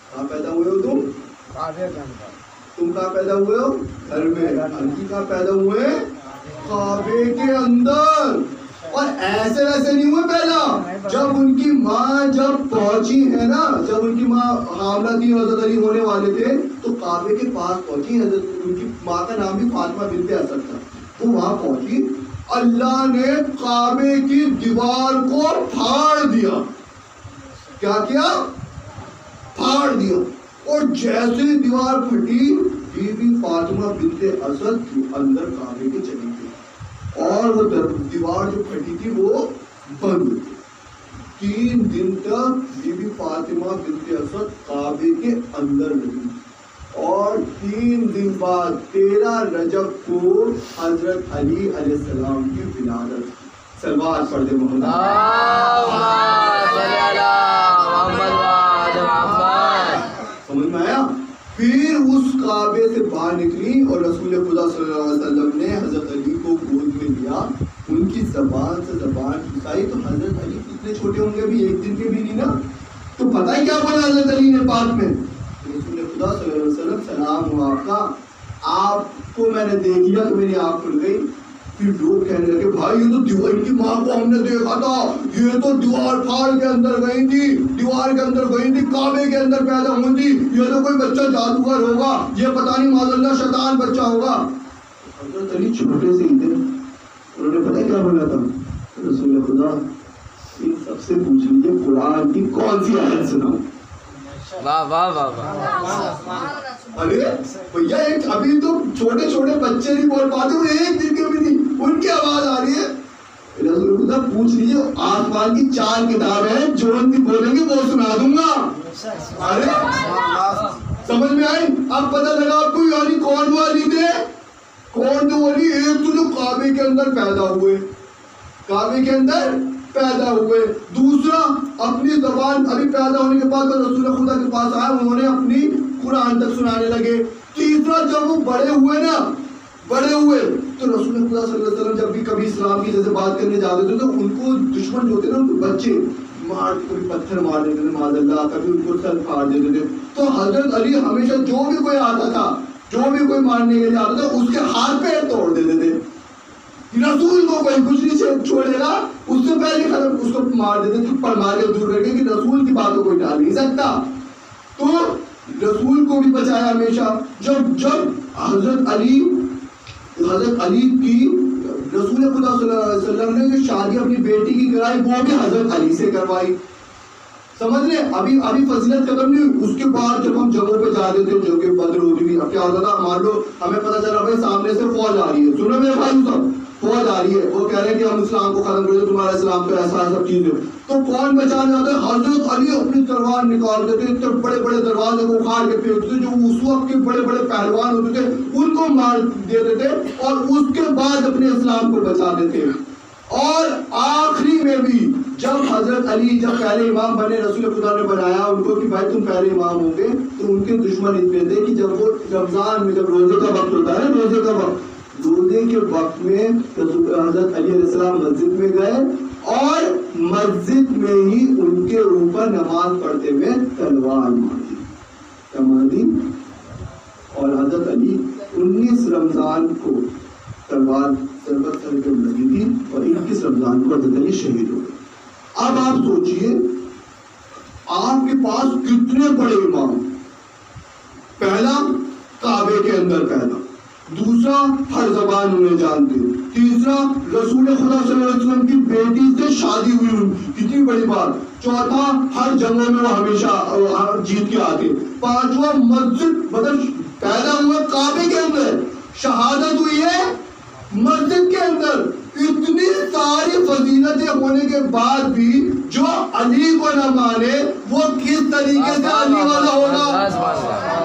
कहाँ पैदा हुए हो तुम? तुम कहाँ पैदा हुए हो? घर में। अली कहाँ पैदा हुए? काबे के अंदर। और ऐसे वैसे नहीं हुए पैदा, जब उनकी माँ जब पहुंची है ना, जब उनकी माँ हामला थी, हजरत अली होने वाले थे, तो काबे के पास पहुंची। हजरत उनकी माँ का नाम भी फातिमा बिन्ते असद था। वो वहां पहुंची, अल्लाह ने काबे की दीवार को फाड़ दिया। क्या किया? फाड़ दिया। और जैसे दीवार फटी, बीबी फातिमा बिन्ते असद अंदर काबे के चली गई, और वो दीवार जो फटी थी वो बंद। 3 दिन तक बीबी फातिमा बिन्ते असद काबे के अंदर रही, और 3 दिन बाद 13 रजब को हजरत अली अलैहिस्सलाम की विलादत। सलवात पढ़ दे मोहम्मद। समझ में आया? फिर उस काबे से बाहर निकली और रसूल खुदा सल्लल्लाहु अलैहि वसल्लम ने हजरत अली को गोद में लिया, उनकी ज़बान से ज़बान घुसाई। तो हजरत अली कितने छोटे होंगे, अभी 1 दिन के भी नहीं ना। तो पता है क्या बोला हजरत अली ने बाद में? रसूल खुदा सल्लल्लाहु अलैहि वसल्लम, सलाम हो आपका, आपको मैंने देख लिया तो मेरी आँख खुल गई। फिर लोग कहने लगे, भाई ये तो दीवार की माँ को हमने देखा था, ये तो दीवार फाड़ के अंदर गई थी, दीवार के अंदर गई थी, काबे के अंदर पैदा हुई थी, ये तो कोई बच्चा जादूगर होगा, ये पता नहीं माज़अल्लाह शैतान बच्चा होगा। हज़रत अली छोटे से ही थे, उन्होंने पता क्या बोला था? रसूल खुदा, इन सबसे पूछ लीजिए कुरान की कौन सी आयत सुनाऊं। वाह वाह वाह वाह। अरे भैया, एक अभी तो छोटे छोटे बच्चे नहीं बोल पाते, वो 1 दिन के भी नहीं, उनकी आवाज आ रही है। रसूल खुदा पूछ लीजिए, आसमान की 4 किताबें हैं, जो भी बोलेंगे वो सुना दूंगा। अरे समझ में आई? अब पता लगा आपको यानी कौन वाली थे, कौन तो वाली? एक तो जो काबे के अंदर पैदा हुए, काबे के अंदर पैदा हुए। दूसरा, अपनी ज़बान अभी पैदा होने के बाद रसूल खुदा के पास आया, उन्होंने अपनी कुरान तक सुनाने लगे। तीसरा, जब वो बड़े हुए ना, बड़े हुए तो रसूल खुदा सल्लल्लाहु अलैहि वसल्लम जब भी कभी इस्लाम की जैसे बात करने जाते थे तो उनको दुश्मन जो होते ना, उनको बच्चे मार, कभी पत्थर मार देते थे माज़अल्लाह, कभी उनको सर फाड़ देते थे। तो हजरत अली हमेशा जो भी कोई आता था, जो भी कोई मारने के लिए आता था, उसके हाथ पैर तोड़ देते थे। रसूल को कोई कुछ नहीं छोड़ेगा, उससे पहले खत्म, उसको मार देते, थप्पड़ मार के दूर करके कि रसूल की बात को कोई टाल नहीं सकता। तो रसूल को भी बचाया हमेशा। जब जब हजरत अली की रसूल खुदा सल्लल्लाहु अलैहि वसल्लम ने जो शादी अपनी बेटी की कराई, वो भी हजरत अली से करवाई। समझ रहे? अभी अभी फजीलत खत्म नहीं हुई। उसके बाद जब हम जगहों पे जाते थे, जो कि बद्र होती थी, अब क्या होता था, मान लो हमें पता चला भाई सामने से फौज आ रही है, सुनो मेरे भाई सब, फौज आ रही है, वो कह रहे हैं कि हम इस्लाम को खत्म कर दें, तुम्हारा इस्लाम तो ऐसा सब चीज है, तो कौन बचाने जाते हैं? हजरत अली अपनी तलवार निकाल देते, इतने बड़े बड़े दरवाजे को उखाड़ के फेंकते, जो उस वक्त के बड़े बड़े पहलवान होते थे उनको मार देते थे, और उसके बाद अपने इस्लाम को बचाते थे। और आखिरी में भी जब हजरत अली जब पहले इमाम बने, रसूल खुदा ने बनाया उनको कि भाई तुम पहले इमाम होंगे, तो उनके दुश्मन इतने थे कि जब वो रमजान में, जब रोजे का वक्त होता है, रोजे का वक्त, रोजे के वक्त में हजरत अली अलैहिस्सलाम मस्जिद में गए और मस्जिद में ही उनके ऊपर नमाज पढ़ते हुए तलवार मार दी। और हजरत अली 19 रमजान को तलवार सरबत सर पे लगी थी और 21 रमजान को हजरत अली शहीद हो गए। अब आप सोचिए, आपके पास कितने बड़े इमाम, पहला काबे के अंदर पैदा, दूसरा हर जबान उन्हें जानते, तीसरा रसूल खुदा सल्लल्लाहु अलैहि वसल्लम की बेटी से शादी हुई उनकी, कितनी बड़ी बात, चौथा हर जंगों में वो हमेशा जीत के आते, पांचवा मस्जिद मतलब पैदा हुआ काबे के अंदर, शहादत हुई है मस्जिद के अंदर। इतनी सारी फजीलतें होने के बाद भी जो अली को न माने वो किस तरीके से अली वाला होगा,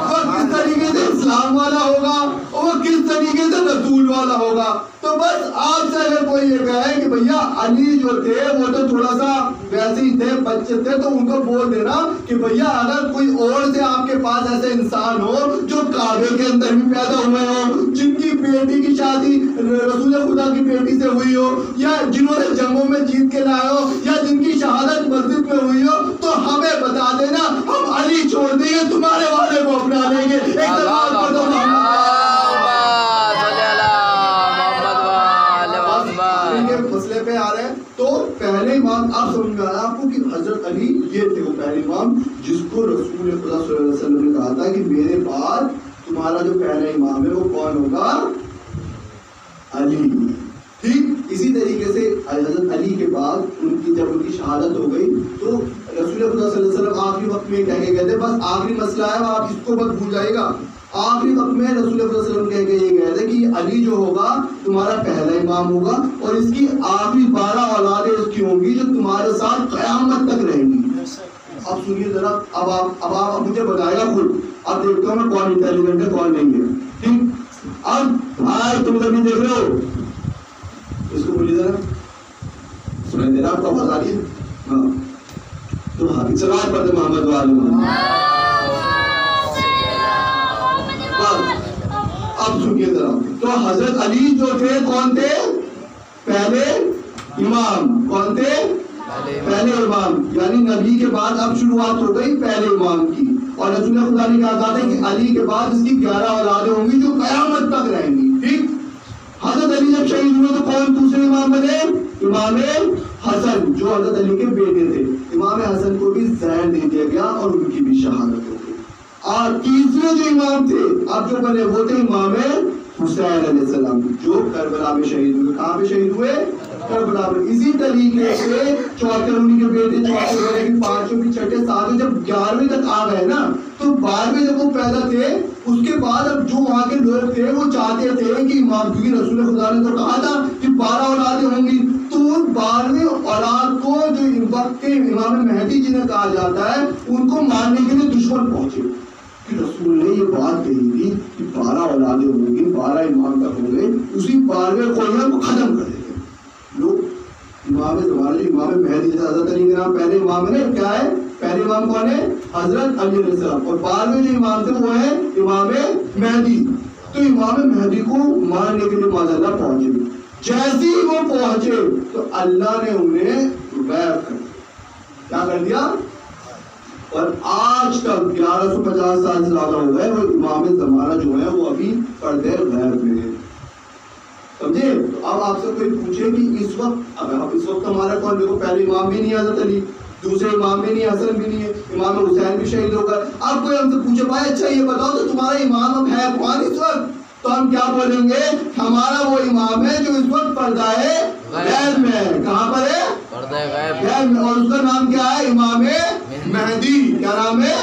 वो किस तरीके से इस्लाम वाला होगा, वो किस तरीके से रसूल वाला होगा। तो बस आपसे अगर कोई ये कहे कि भैया अली जो थे वो तो थोड़ा सा वैसे ही थे, बच्चे थे, तो उनको बोल देना कि भैया अगर कोई और से आपके पास ऐसे इंसान हो जो काबे के अंदर भी पैदा हुए हो, जिनकी बेटी की शादी रसूल खुदा की बेटी से हुई हो, या जिन्होंने जंगों में जीत के लाए हो, या जिनकी शहादत मस्जिद में हुई हो, तो हमें बता देना, हम अली छोड़ देंगे, तुम्हारे वाले को अपना लेंगे। एक सवाल कर दो मसले पे आ रहे हैं। तो पहले इमाम आप समझ में आ रहा है आपको कि हजरत अली ये थे वो पहले इमाम जिसको रसूल खुदा सल्लल्लाहु अलैहि वसल्लम ने कहा था कि मेरे बाद तुम्हारा जो पहला इमाम है वो कौन होगा? अली। ठीक इसी तरीके से हजरत अली के बाद उनकी जब उनकी शहादत हो गई तो रसूल खुदा सल्लल्लाहु अलैहि वसल्लम आखिरी वक्त में कह के गए थे, बस आखिरी मसला है, आप इसको मत भूल जाएगा। आखिरी वक्त में रसूल खुदा सल्लल्लाहु अलैहि वसल्लम कह के ये गए थे कि अली जो होगा तुम्हारा पहला इमाम होगा और इसकी आखिरी 12 औलादें इसकी होंगी जो तुम्हारे साथ क़यामत तक रहेंगी। अब सुनिए जरा, अब आप मुझे बताएगा खुद, अब देखता हूँ मैं कौन इंटेलिजेंट है कौन नहीं है। ठीक, अब भाई तुम कभी देख रहे हो, इसको बोलिए जरा, सुनाई दे रहा आपको आवाज आ रही है? हाँ, तो हाफिज सलात पढ़ते मोहम्मद वाले। अब सुनिए जरा, तो हजरत अली जो थे कौन थे? पहले इमाम। कौन थे? पहले इमाम, यानी नबी के बाद अब शुरुआत हो गई पहले इमाम की। और रसूल खुदा ने कहा था कि अली के बाद इसकी 11 औलादें होंगी जो कयामत तक रहेंगी। ठीक, हजरत अली जब शहीद हुए तो कौन दूसरे इमाम बने? इमाम हसन, जो हजरत अली के बेटे थे। इमाम हसन को भी जहर दे दिया गया और उनकी भी शहादत हो गई। और तीसरे जो इमाम थे अब जो बने वो थे इमाम हुसैन अलैहिस्सलाम, जो करबला में शहीद हुए। कहाँ पे शहीद हुए? करबला में। इसी तरीके से चौथे उन्हीं के बेटे, चौथे बने की, पांचों की, छठे, सातवें, जब 11वें तक आ गए ना, तो 12वें जब वो पैदा थे उसके बाद अब जो वहाँ के लोग थे वो चाहते थे कि इमाम, क्योंकि रसूल खुदा ने तो कहा था कि 12 औलादें होंगी, तो 12वें औलाद को जो वक्त के इमाम मेहदी जिन्हें कहा जाता है उनको मारने के लिए दुश्मन पहुंचे कि रसूल ने ये बात कही थी कि 12 औलादें होंगी, 12 इमाम तक होंगे, उसी 12वें को खत्म कर देंगे लोग। इमाम ज़माने जो इमाम मेहदी, जैसे हजरत अली के नाम पहले इमाम है ना, क्या है? पहले इमाम कौन है? हजरत अली अलैहिस्सलाम। और 12वें जो इमाम थे वो है इमाम मेहदी। तो इमाम मेहदी को मारने के लिए माज़अल्लाह पहुंचे। जैसे ही वो पहुंचे तो अल्लाह ने उन्हें गैब कर दिया। क्या कर दिया? और आज तक 1150 साल से ज्यादा हो गए वो इमाम ज़माना जो है वो अभी पर्दे गैब में है। समझे? तो अब आपसे कोई पूछे कि इस वक्त हमारा कौन, देखो पहले इमाम भी नहीं है हजरत अली, दूसरे इमाम भी नहीं है, हसन भी नहीं है, इमाम हुसैन भी शहीद हो गए। अब कोई हमसे पूछे भाई अच्छा ये बताओ तो तुम्हारा इमाम अब है कौन इस वक्त, तो हम क्या बोलेंगे? हमारा वो इमाम है जो इस वक्त पर्दा गैब में है। कहाँ पर है? पर्दा गैब में। और उसका नाम क्या है? इमाम मेहदी। क्या नाम है?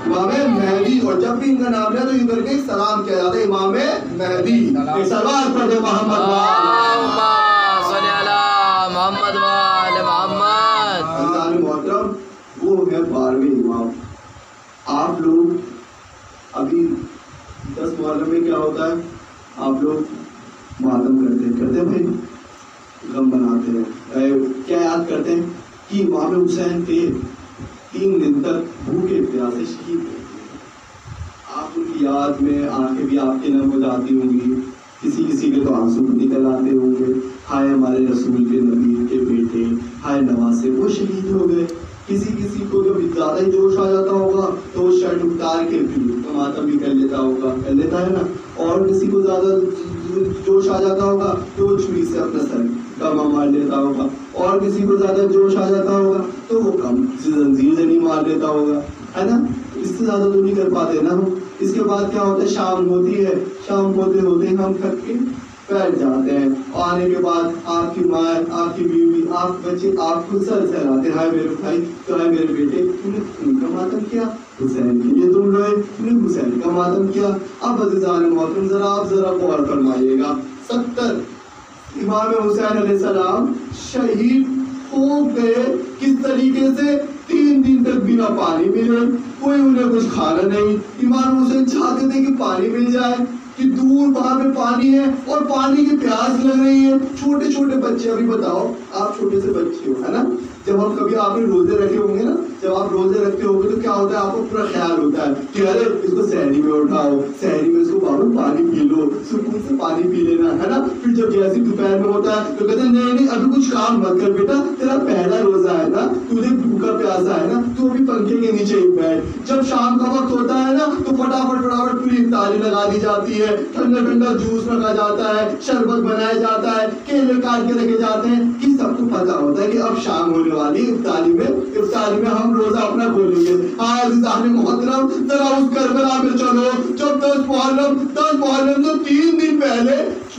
इमाम मेहदी। और जब भी इनका नाम लिया तो यूं करके एक सलाम किया जाता है, इमाम मेहदी। एक सलाम पढ़े मोहम्मद मोहतरम, वो है 12वें इमाम। आप लोग अभी 10 मुहर्रम में क्या होता है, आप लोग मातम करते हैं भाई, गम बनाते हैं, क्या याद करते हैं कि इमाम हुसैन थे 3 दिन तक भूखे प्यासे शहीद हुए। आप उनकी याद में आंखें भी आपके नम हो जाती होंगी, किसी किसी के तो आंसू भी निकल आते होंगे। हाय हमारे रसूल के नबी के बेटे, हाय नवासे वो शहीद हो गए। किसी किसी को जब ज़्यादा ही जोश आ जाता होगा तो वो शर्ट उतार के फिर मातम भी कर लेता होगा, कर लेता है ना। और किसी को ज़्यादा जोश आ जाता होगा तो वो छुरी से अपना सर कमा मार लेता होगा। और किसी को ज़्यादा जोश आ जाता होगा तो वो कम जंजीर से नहीं मार लेता होगा, है ना। इससे ज़्यादा तो नहीं कर पाते ना हम। इसके बाद क्या होता है, शाम होती है, शाम होते होते हम थक के बैठ जाते हैं। आने के बाद आपकी माँ, आपकी बीवी, आप बच्चे आपको सर सहलाते हैं, हाय मेरे भाई, तो हाय मेरे बेटे, तुमने उनका मातम किया, हुसैन के लिए तुम रोए, तुमने हुसैन का मातम किया। अब अज़ीज़ान मोहतरम आप जरा गौर फरमाइएगा, 70 इमाम हुसैन अलैहिस्सलाम शहीद हो गए। किस तरीके से? 3 दिन तक बिना पानी मिले, कोई उन्हें कुछ खाना नहीं। इमाम हुसैन चाहते थे कि पानी मिल जाए, कि दूर वहां पे पानी है और पानी की प्यास लग रही है। छोटे छोटे बच्चे, अभी बताओ आप छोटे से बच्चे हो, है ना। जब हम कभी आपने रोजे रखे होंगे ना, जब आप रोजे रखते होंगे तो क्या होता है, आपको पूरा ख्याल होता है कि अरे इसको सहरी में उठाओ, सहरी में इसको बाबू पानी पी लो, सुकून से पानी पी लेना, है ना। फिर जब जैसे दोपहर में होता है तो कहते हैं नहीं नहीं अभी कुछ काम मत कर बेटा, तेरा पहला रोजा है ना, तुझे भूखा प्यासा है ना, तू अभी पंखे के नीचे ही बैठ। जब शाम का वक्त होता है ना तो फटाफट फटाफट पूरी इफ्तारी लगा दी जाती है, ठंडा ठंडा जूस रखा जाता है, शरबत बनाया जाता है, केले काट के रखे जाते हैं, कि सबको पता होता है कि अब शाम होने वाली। इफ्तारी में हम रोजा अपना खोलेंगे। हाँ मोहतरम, जरा उस करबला में चलो जब 10 मुहर्रम से 3 दिन पहले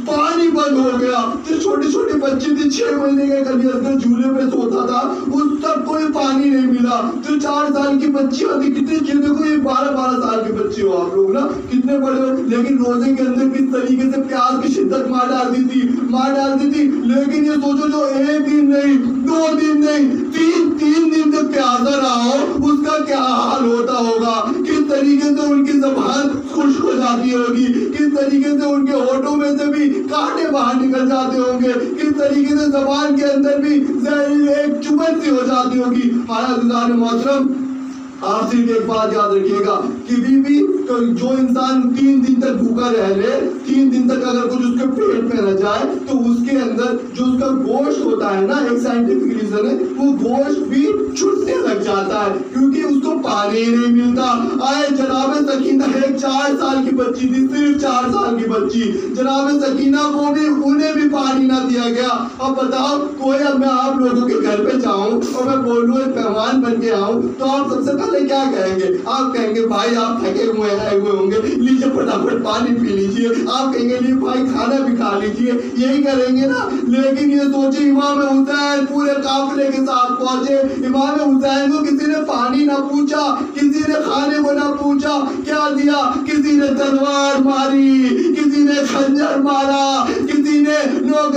पानी बंद हो गया। जो छोटे छोटे बच्चे थे, 6 महीने के कभी असगर झूले पे सोता था, उस तक कोई पानी नहीं मिला। जो 4 साल की बच्चियां थी, कितने देखो ये 12-12 साल के बच्चे हो आप लोग ना, कितने बड़े हो, लेकिन रोजे के अंदर किस तरीके से प्यास की शिद्दत मार डालती थी। लेकिन ये सोचो जो 1 दिन नहीं, 2 दिन नहीं, 3 दिन तक प्यासा रहा हो, उसका क्या हाल होता होगा। किस तरीके से उनकी ज़बान खुश्क हो जाती होगी, किस तरीके से उनके होठों में से भी कांटे बाहर निकल जाते होंगे, किस तरीके से ज़बान के अंदर भी एक चुभन सी हो जाती होगी। हाय मोहतरम, आप सिर्फ एक बात याद रखिएगा कि बीवी जो इंसान 3 दिन तक भूखा रह ले, 3 दिन तक अगर कुछ उसके पेट में न जाए तो उसके अंदर जो उसका गोश्त होता है ना, एक साइंटिफिक रीजन है, वो गोश्त भी छूटने लग जाता है क्योंकि उसको पानी ही नहीं मिलता। आए जनाब सकीना, एक 4 साल की बच्ची थी, सिर्फ 4 साल की बच्ची, जनाब सकीना को भी उन्हें भी पानी ना दिया गया। अब बताओ कोई, अब मैं आप लोगों के घर पे जाऊं और मैं बोलूं एक मेहमान बन के आऊं तो आप सबसे पहले क्या कहेंगे? आप कहेंगे भाई आप थके हुए होंगे, लीजिए फटाफट पानी पी लीजिए। आप कहेंगे लिए भाई खाना भी खा लीजिए, यही करेंगे ना। लेकिन ये सोचे इमाम हुसैन पूरे काफिले के साथ पहुंचे, इमाम हुसैन को किसी ने पानी ना पूछा, किसी ने खाने को ना पूछा, क्या दिया? किसी ने तलवार मारी, किसी ने खंजर मारा, किसी ने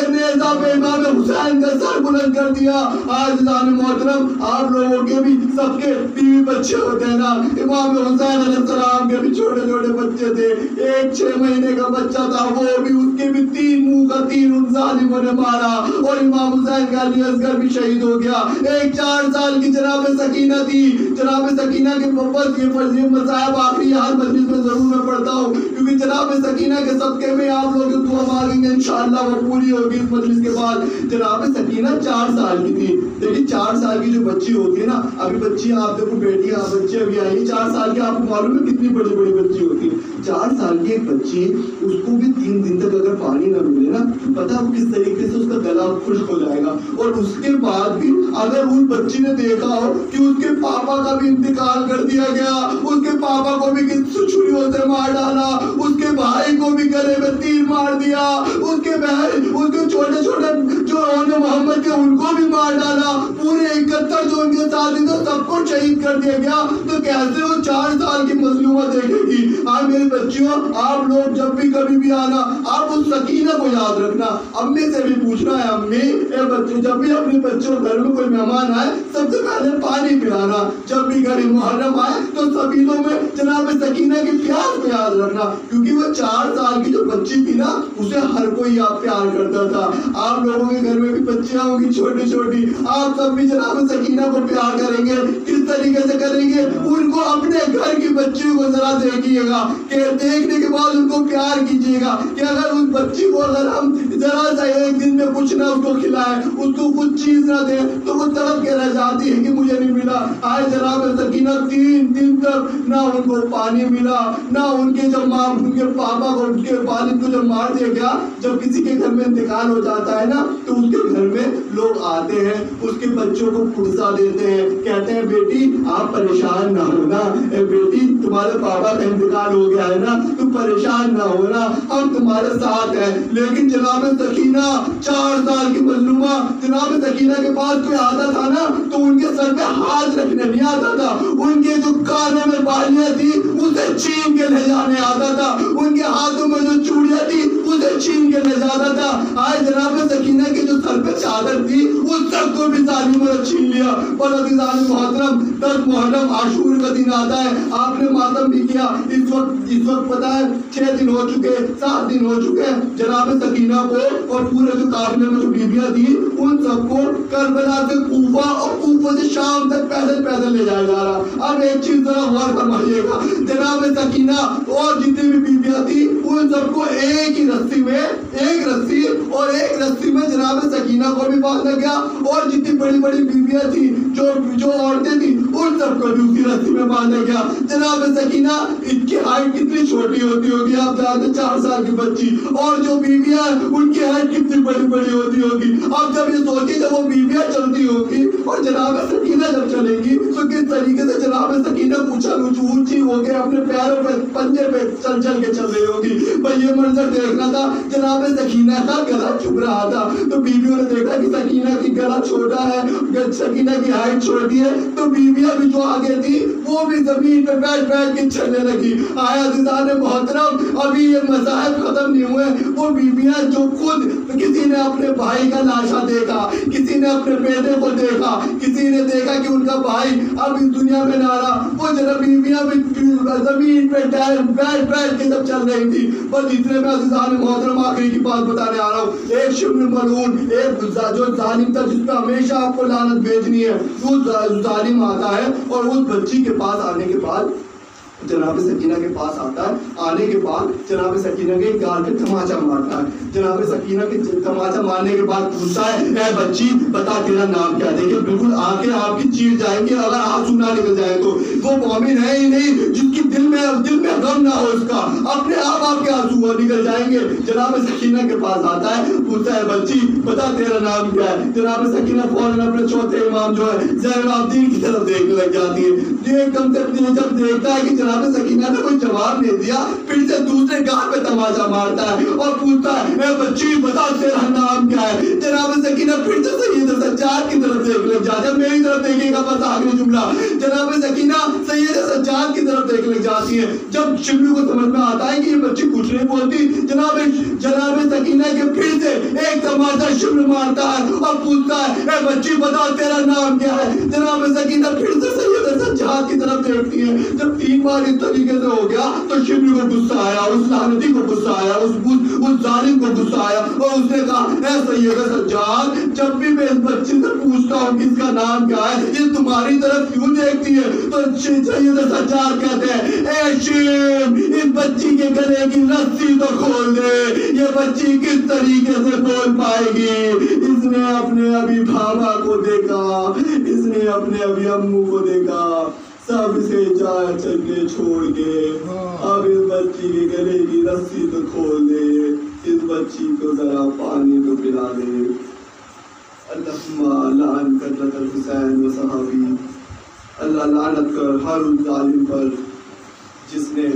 नेज़ा पे इमाम हुसैन का सर बुलंद कर दिया। आज मोहतरम, आप लोगों के भी सबके बीवी बच्चे होते हैं ना, इमाम हुसैन अलैहिस्सलाम के भी छोटे छोटे बच्चे थे। एक 6 महीने का बच्चा था, वो भी, उसके भी 3 मुंह का 3 उन जालिमों ने मारा और इमाम हुसैन का अली असगर भी शहीद हो गया। एक 4 साल की जनाब सकीना थी, जनाब सकीना के बस ये मसायब आखिरी हर मजलिस में जरूर मैं पढ़ता हूँ क्योंकि जनाब सकीना के सदके में आप लोग दुआ मांगेंगे इंशाअल्लाह वो पूरी होगी इस मजलिस के बाद। जनाब सकीना 4 साल की थी। देखिए 4 साल की जो बच्ची होती है ना, अभी बच्ची आप देखो बेटियां बच्चे अभी आई 4 साल की, आपको मालूम है कितनी बड़ी बड़ी बच्ची होती है। 4 साल की एक बच्ची, उसको भी 3 दिन तक अगर पानी ना मिले ना, पता है वो किस तरीके से उसका गला खुश्क हो जाएगा। और उसके बाद भी अगर उस बच्ची ने देखा हो कि उसके पापा का भी इंतकाल कर दिया गया, उसके पापा को भी छुरियों से मार डाला, उसके भाई को भी गले में तीर मार दिया, उसके बहन, उसके छोटे छोटे जो होने मोहम्मद के उनको भी मार डाला, पूरे 71 जो उनके साथी थे सबको शहीद कर दिया गया, तो कैसे वो 4 साल की मजलूमा देखेगी। आज मेरी बच्चियों, आप लोग जब भी कभी भी आना, आप उस सकीना को याद रखना। अम्मी से भी पूछना है, अम्मी ए बच्चों, जब भी अपने बच्चों घर में कोई मेहमान आए सबसे पहले पानी पिलाना। जब भी घर मुहर्रम आए तो सबीलों में जनाब सकीना की प्यार को याद रखना, क्योंकि वो 4 साल की जो बच्ची थी ना, उसे हर कोई आप प्यार करता था। आप लोगों के घर में भी बच्चियां होंगी छोटी छोटी, आप सब भी जनाब सकीना को प्यार करेंगे। किस तरीके से करेंगे? उनको अपने घर की बच्चियों को जरा देखिएगा, कि देखने के बाद उनको प्यार कीजिएगा, कि अगर उस बच्ची को अगर हम जरा सा एक दिन में कुछ ना उसको खिलाए, उसको कुछ चीज ना दे, तो वो तड़प के रह जाती है कि मुझे नहीं मिला। आज जनाब सकीना 3 दिन तक ना उनको पानी मिला, ना उनके जब माँ, उनके पापा को, उनके वालिद को जब मार दिया गया, जब किसी के घर में इंतकाल हो जाता है ना, तो उसके घर में लोग आते हैं, उसके बच्चों को पुरसा देते हैं, कहते हैं बेटी आप परेशान ना होना, बेटी तुम्हारे पापा का इंतकाल हो गया है ना, तुम परेशान ना होना, हम तुम्हारे साथ हैं। लेकिन जनाब सकीना 4 साल की मजलूमा, जनाब सकीना के पास कोई आता था ना, तो उनके सर पे हाथ रखने नहीं आता था, उनके जो कानों में बालियां थी उसे छीन के ले जाने आता था, उनके हाथों में जो चूड़ियां थी उसे छीन के ले जाता था। आज जनाब सकीना के जो सर पे चादर थी उस सब को भी जालिमों ने छीन लिया। और अज़ीज़ान मोहतरम, 10 मुहर्रम आशूर का दिन आता है, आपने मातम भी किया। इस वक्त पता है 6 दिन हो चुके, 7 दिन हो चुके, जनाब सकीना को और पूरे जो काफिले में जो बीबियां थी उन सबको करबला से कूफा और कूफा से शाम तक पैदल पैदल ले जाया जा रहा। अब एक चीज जरा गौर फरमाइएगा, जनाब सकीना और जितनी भी बीबियां थी उन सबको एक ही रस्सी में, एक रस्सी और एक रस्सी में जनाब सकीना को भी बांधा गया, और जितनी बड़ी बड़ी बीबियां थी, जो औरतें थी, उन सबको भी उसी रस्सी में बांधा गया। जनाब सकीना, इनकी हाइट कितनी छोटी होती होगी आप जानते, 4 साल की बच्ची, और जो बीबियां उनकी हाइट कितनी बड़ी बड़ी होती होगी। अब जब ये सोचिए जब वो बीबियां चलती होगी और जनाब सकीना जब चलेगी तो किस तरीके से जनाब सकीना पूछा ऊंची हो गए, अपने पैरों पे, पंजे पे चल चल के चल रही होगी। भाई ये मंजर देखना था, जनाब सकीना का गला चुभ रहा था, तो बीबियों ने देखा कि सकीना की गला छोटा है, सकीना की हाइट छोटी है, तो बीबियां भी जो आगे थी वो भी जमीन पे बैठ बैठ के चलने लगी। आया अज़ीज़ान मोहतरम, अभी ये मज़ाहिब खत्म नहीं हुए, वो बीबियां जो खुद, किसी ने अपने भाई का लाशा देखा, किसी ने अपने बेटे को देखा, किसी ने देखा कि उनका भाई अब इस दुनिया में ना रहा, वो जरा बीबियां भी जमीन पे बैठ बैठ के जब चल रही थी। बस इतने में अज़ीज़ान मोहतरम आखिरी की बात बताने आ रहा हूँ। एक शिब्र मलऊन, एक जो जालिम था जिस पे हमेशा आपको लानत भेजनी है, वो जालिम आता है और उस बच्ची के पास आने के बाद जनाब सकीना के पास आता है, आने के बाद जनाब सकीना के गाल पे तमाचा मारता है। जनाब सकीना के तमाचा मारने के बाद पूछता है, ए बच्ची बता तेरा नाम क्या है? देखिए बिल्कुल आंखें आपकी चीर जाएंगी अगर आंसू ना निकल जाए तो। वो मोमिन है ही नहीं जिसकी दिल में गम ना हो, उसका अपने आप आपके आंसू निकल जाएंगे। जनाब सकीना के पास आता है, पूछता है बच्ची बता तेरा नाम क्या है? जनाब सकीना फौरन अपने चौथे इमाम जो है ज़ैनुलआबिदीन की तरफ देखने लग जाती है। एकदम से जब देखता है कि जनाब सकीना ने कोई जवाब नहीं दिया, फिर से दूसरे गाल पे तमाचा मारता है और पूछता है, ए बच्ची बता तेरा नाम क्या है? जनाब सकीना फिर से सैयद सज्जाद की तरफ देखने लग जाती है। मेरी तरफ देखिएगा बस आखिरी जुमला, जनाब सकीना सैयद सज्जाद की तरफ देखने लग जाती है। जब शिबली को समझ में आता है कि ये बच्ची कुछ नहीं बोलती, जनाब सकीना के फिर से एक तमाचा शिबली मारता है और पूछता है, ए बच्ची बता तेरा नाम क्या है? जनाब सकीना फिर से सैयद सज्जाद की तरफ देखती है। जब 3 बार इस तरीके से हो गया तो शिबली को गुस्सा आया, उस लानती को गुस्सा आया, उस जालिम को गुस्सा आया और उसने कहा, ए सैयद सज्जाद, जब भी मैं इस बच्ची से पूछता हूँ कि इसका नाम क्या है, ये तुम्हारी तरफ क्यों देखती है? तो सैयद सज्जाद कहते हैं, ए शिब, इस बच्ची के गले की रस्सी तो खोल दे, ये बच्ची किस तरीके से बोल पाएगी? इसने अपने अभी भाभा को देखा, इसने अपने अभी अम्मू को देखा, सब इसे जाए चलने छोड़ के, अब इस बच्ची के गले की रस्सी तो खोल दे, इस बच्ची को जरा पानी तो पिला दे। अल्लाहुम्मा लान कतलतल हुसैन व सहाबी, अल्लाह लानत कर हर उस जालिम पर जिसने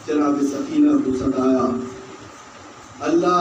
जनाब सकीना को सताया। अल्लाह